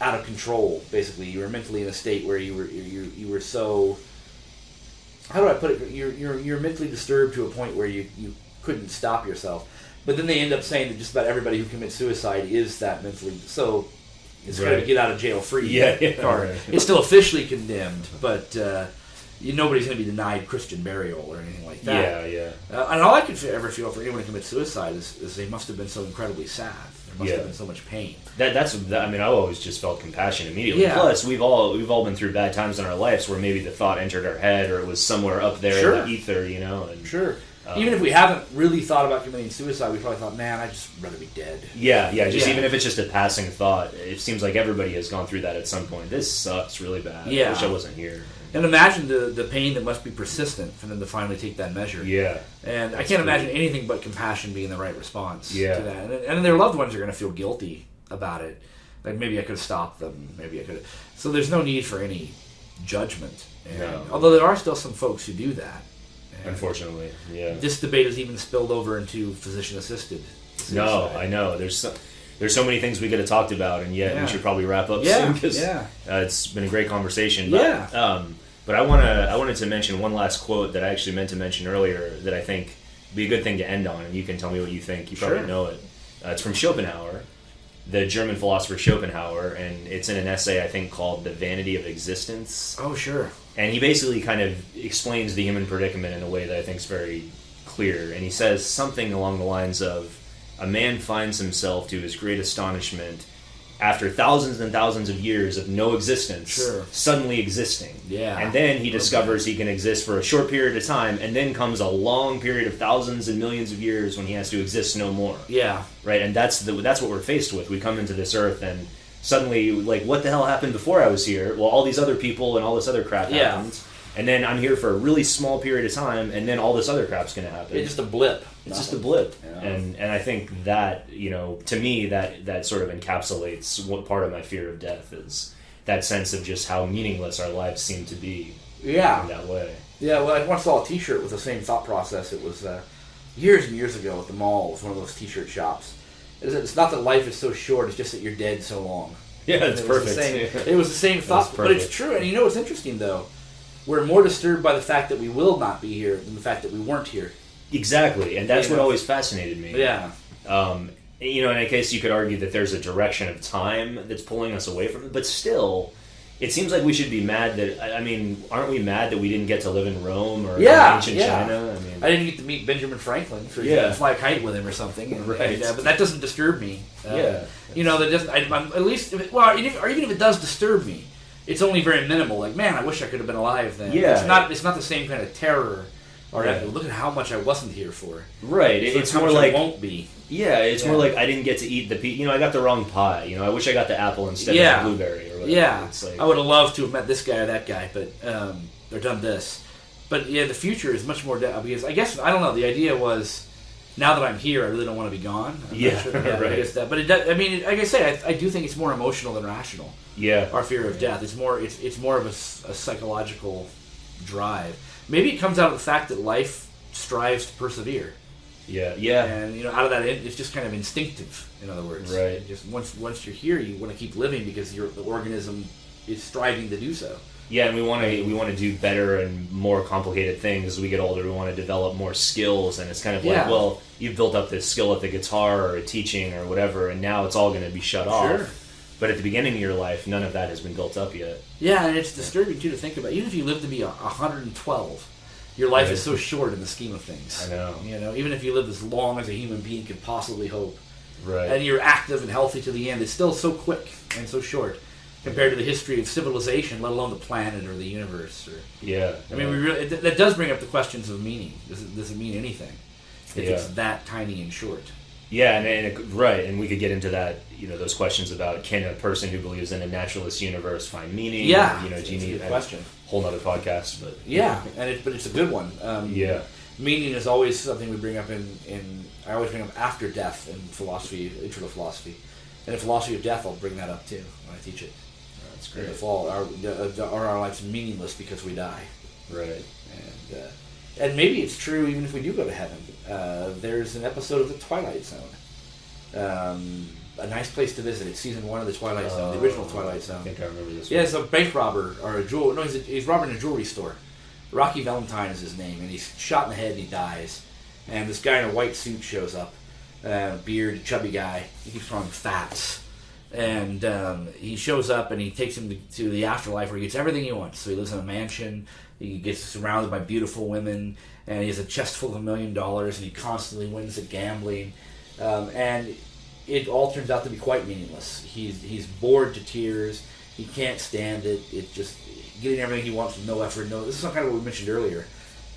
Speaker 2: of control, basically, you were mentally in a state where you were so, how do I put it? You're mentally disturbed to a point where you couldn't stop yourself. But then they end up saying that just about everybody who commits suicide is that mentally. So it's kind of a get out of jail free card.
Speaker 1: Right.
Speaker 2: It's still officially condemned, but nobody's going to be denied Christian burial or anything like that.
Speaker 1: Yeah.
Speaker 2: And all I could ever feel for anyone who commits suicide is they must have been so incredibly sad. There must have been so much pain.
Speaker 1: I always just felt compassion immediately.
Speaker 2: Yeah.
Speaker 1: Plus, we've all been through bad times in our lives where maybe the thought entered our head or it was somewhere up there in the ether, And,
Speaker 2: sure. Even if we haven't really thought about committing suicide, we probably thought, man, I'd just rather be dead.
Speaker 1: Yeah. Even if it's just a passing thought, it seems like everybody has gone through that at some point. This sucks really bad.
Speaker 2: Yeah.
Speaker 1: I wish I wasn't here.
Speaker 2: And imagine the pain that must be persistent for them to finally take that measure.
Speaker 1: Yeah.
Speaker 2: And I can't imagine anything but compassion being the right response to
Speaker 1: Yeah.
Speaker 2: that. And their loved ones are going to feel guilty about it. Like, maybe I could have stopped them. Maybe I could have. So there's no need for any judgment. Although there are still some folks who do that.
Speaker 1: Unfortunately, yeah.
Speaker 2: This debate has even spilled over into physician-assisted suicide.
Speaker 1: No, I know. There's so many things we could have talked about, and yet we should probably wrap up soon because it's been a great conversation. But, but I wanted to mention one last quote that I actually meant to mention earlier that I think would be a good thing to end on, and you can tell me what you think. You probably know it. It's from Schopenhauer, the German philosopher Schopenhauer, and it's in an essay I think called "The Vanity of Existence."
Speaker 2: Oh, sure.
Speaker 1: And he basically kind of explains the human predicament in a way that I think is very clear. And he says something along the lines of, a man finds himself, to his great astonishment, after thousands and thousands of years of no existence, suddenly existing. Yeah. And then he discovers he can exist for a short period of time, and then comes a long period of thousands and millions of years when he has to exist no more. Yeah. Right? And that's what we're faced with. We come into this earth and suddenly, like, what the hell happened before I was here? Well, all these other people and all this other crap happened. And then I'm here for a really small period of time, and then all this other crap's going to happen.
Speaker 2: It's just a blip.
Speaker 1: It's just a blip. Yeah. And I think that, to me, that sort of encapsulates what part of my fear of death is. That sense of just how meaningless our lives seem to be in that way.
Speaker 2: Yeah, well, I once saw a t-shirt with the same thought process. It was years and years ago at the mall. It was one of those t-shirt shops. It's not that life is so short, it's just that you're dead so long.
Speaker 1: Yeah, it's perfect.
Speaker 2: It was the same thought, but it's true. And what's interesting, though? We're more disturbed by the fact that we will not be here than the fact that we weren't here.
Speaker 1: Exactly, and that's what always fascinated me.
Speaker 2: Yeah.
Speaker 1: In a case you could argue that there's a direction of time that's pulling us away from it, but still, it seems like we should be mad that, aren't we mad that we didn't get to live in Rome or in ancient China?
Speaker 2: I didn't get to meet Benjamin Franklin, so you fly a kite with him or something. Right. But that doesn't disturb me. That doesn't, at least, or even if it does disturb me, it's only very minimal. Like, man, I wish I could have been alive then. Yeah. It's not the same kind of terror. Or look at how much I wasn't here for.
Speaker 1: Right. It's more like
Speaker 2: I won't be.
Speaker 1: Yeah, it's more like I didn't get to eat the I got the wrong pie. I wish I got the apple instead of the blueberry or whatever.
Speaker 2: Yeah.
Speaker 1: It's like,
Speaker 2: I would have loved to have met this guy or that guy, but or done this. But the future is much more because I guess I don't know. The idea was, now that I'm here, I really don't want to be guess that. But it does, like I say, I do think it's more emotional than rational.
Speaker 1: Yeah.
Speaker 2: Our fear of death. It's more of a psychological drive. Maybe it comes out of the fact that life strives to persevere.
Speaker 1: Yeah.
Speaker 2: And out of that, it's just kind of instinctive. In other words,
Speaker 1: right?
Speaker 2: Just once you're here, you want to keep living because the organism is striving to do so.
Speaker 1: Yeah, and we want to do better and more complicated things as we get older. We want to develop more skills, and it's kind of like, well, you've built up this skill at the guitar or at teaching or whatever, and now it's all going to be shut off. But at the beginning of your life, none of that has been built up yet.
Speaker 2: Yeah, and it's disturbing, too, to think about. Even if you live to be 112, your life is so short in the scheme of things.
Speaker 1: I know.
Speaker 2: Even if you live as long as a human being could possibly hope.
Speaker 1: Right.
Speaker 2: And you're active and healthy to the end, it's still so quick and so short compared to the history of civilization, let alone the planet or the universe.
Speaker 1: I
Speaker 2: mean, that does bring up the questions of meaning. Does it mean anything if it's that tiny and short?
Speaker 1: Yeah, and we could get into that. Those questions about can a person who believes in a naturalist universe find meaning?
Speaker 2: Yeah,
Speaker 1: do you need
Speaker 2: a question.
Speaker 1: Whole nother podcast, but
Speaker 2: but it's a good one. Meaning is always something we bring up in I always bring up after death in philosophy, intro to philosophy, and in philosophy of death I'll bring that up too when I teach it.
Speaker 1: That's great.
Speaker 2: In the fall, our lives meaningless because we die.
Speaker 1: Right.
Speaker 2: And maybe it's true even if we do go to heaven. There's an episode of the Twilight Zone. A nice place to visit. It's season 1 of the Twilight Zone, the original Twilight Zone.
Speaker 1: I think I remember this one.
Speaker 2: Yeah, it's a bank robber or a jewel. No, he's robbing a jewelry store. Rocky Valentine is his name, and he's shot in the head and he dies. And this guy in a white suit shows up, beard, chubby guy. He keeps calling him Fats. And he shows up and he takes him to the afterlife where he gets everything he wants. So he lives in a mansion. He gets surrounded by beautiful women, and he has a chest full of $1 million, and he constantly wins at gambling. And it all turns out to be quite meaningless. He's bored to tears. He can't stand it. It's just getting everything he wants with no effort. This is kind of what we mentioned earlier.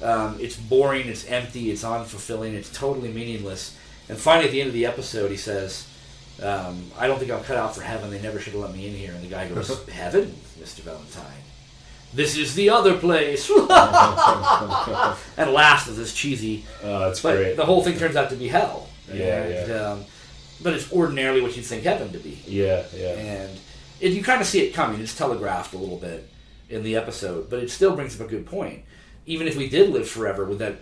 Speaker 2: It's boring. It's empty. It's unfulfilling. It's totally meaningless. And finally, at the end of the episode, he says, "I don't think I'm cut out for heaven. They never should have let me in here." And the guy goes, "Heaven, Mr. Valentine? This is the other place." And laughs at this cheesy.
Speaker 1: Oh, that's
Speaker 2: but
Speaker 1: great.
Speaker 2: The whole thing turns out to be hell.
Speaker 1: Yeah.
Speaker 2: But it's ordinarily what you'd think heaven to be.
Speaker 1: Yeah.
Speaker 2: And you kind of see it coming. It's telegraphed a little bit in the episode, but it still brings up a good point. Even if we did live forever, would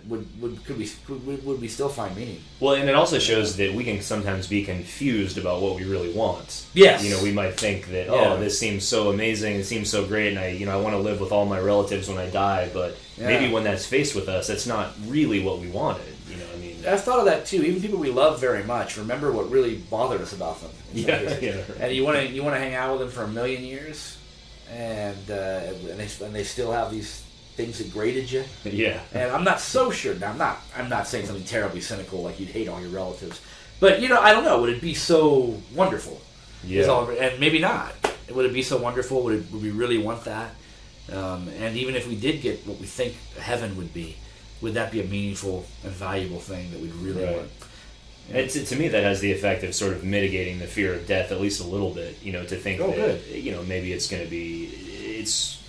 Speaker 2: we still find meaning?
Speaker 1: Well, and it also shows that we can sometimes be confused about what we really want.
Speaker 2: Yes.
Speaker 1: We might think that this seems so amazing, it seems so great, and I want to live with all my relatives when I die, but maybe when that's faced with us, that's not really what we wanted.
Speaker 2: I've thought of that too. Even people we love very much, remember what really bothered us about them. And you want to hang out with them for 1,000,000 years, and they still have these things that graded you.
Speaker 1: Yeah.
Speaker 2: And I'm not so sure. Now, I'm not saying something terribly cynical like you'd hate all your relatives, but I don't know. Would it be so wonderful?
Speaker 1: Yeah.
Speaker 2: And maybe not. Would it be so wonderful? Would we really want that? And even if we did get what we think heaven would be, would that be a meaningful and valuable thing that we'd really want?
Speaker 1: To me, that has the effect of sort of mitigating the fear of death at least a little bit. To think that maybe it's going to be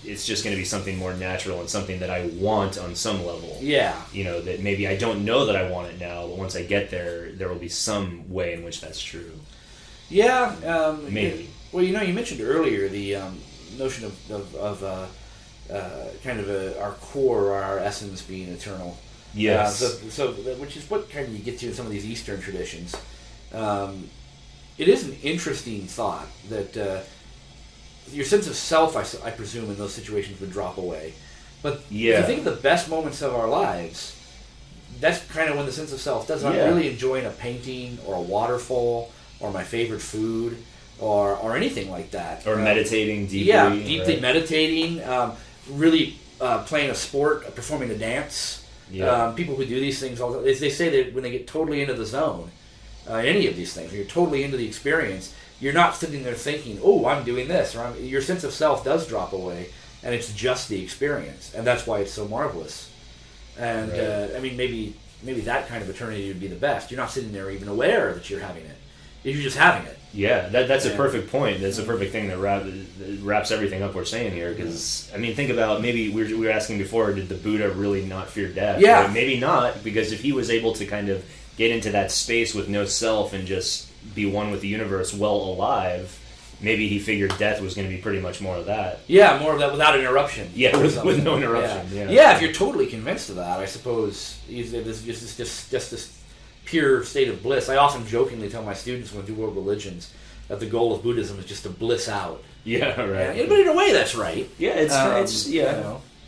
Speaker 1: it's just going to be something more natural and something that I want on some level.
Speaker 2: Yeah.
Speaker 1: That maybe I don't know that I want it now, but once I get there will be some way in which that's true.
Speaker 2: Yeah.
Speaker 1: Maybe.
Speaker 2: You mentioned earlier the notion of our core, or our essence being eternal.
Speaker 1: Yes.
Speaker 2: Which is what kind of you get to in some of these Eastern traditions. It is an interesting thought that your sense of self, I presume, in those situations would drop away. But if you think of the best moments of our lives, that's kind of when the sense of self does. I'm really enjoying a painting or a waterfall or my favorite food or anything like that.
Speaker 1: Or meditating deeply.
Speaker 2: Yeah, deeply meditating. Really playing a sport, performing a dance.
Speaker 1: Yeah.
Speaker 2: People who do these things, they say that when they get totally into the zone, any of these things, when you're totally into the experience, you're not sitting there thinking, "Oh, I'm doing this," or your sense of self does drop away, and it's just the experience, and that's why it's so marvelous. And maybe that kind of eternity would be the best. You're not sitting there even aware that you're having it; you're just having it.
Speaker 1: Yeah, that's a perfect point. That's a perfect thing that wraps everything up we're saying here. Because think about, maybe we were asking before, did the Buddha really not fear death?
Speaker 2: Yeah,
Speaker 1: right? Maybe not, because if he was able to kind of get into that space with no self and just be one with the universe while alive, maybe he figured death was going to be pretty much more of that.
Speaker 2: Yeah, more of that without interruption.
Speaker 1: Yeah, with no interruption.
Speaker 2: Yeah, if you're totally convinced of that, I suppose it's just this pure state of bliss. I often jokingly tell my students when we do world religions that the goal of Buddhism is just to bliss out.
Speaker 1: Yeah, right.
Speaker 2: But in a way, that's right.
Speaker 1: Yeah, it's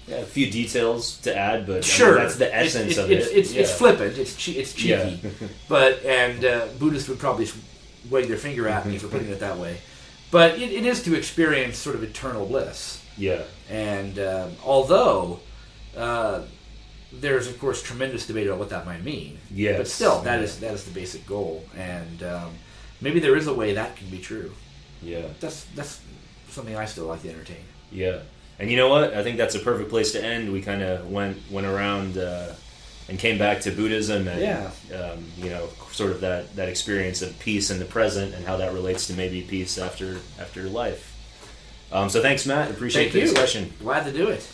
Speaker 1: a few details to add, but
Speaker 2: sure,
Speaker 1: that's the essence of it.
Speaker 2: It's flippant. It's cheeky.
Speaker 1: Yeah.
Speaker 2: But Buddhists would probably wag their finger at me for putting it that way. But it is to experience sort of eternal bliss.
Speaker 1: Yeah.
Speaker 2: And although there's of course tremendous debate about what that might mean.
Speaker 1: Yes.
Speaker 2: But still, that is the basic goal, and maybe there is a way that can be true.
Speaker 1: Yeah.
Speaker 2: That's something I still like to entertain.
Speaker 1: Yeah. And you know what? I think that's a perfect place to end. We kind of went around and came back to Buddhism and, sort of that experience of peace in the present and how that relates to maybe peace after life. So thanks, Matt. Appreciate the discussion.
Speaker 2: Glad to do it.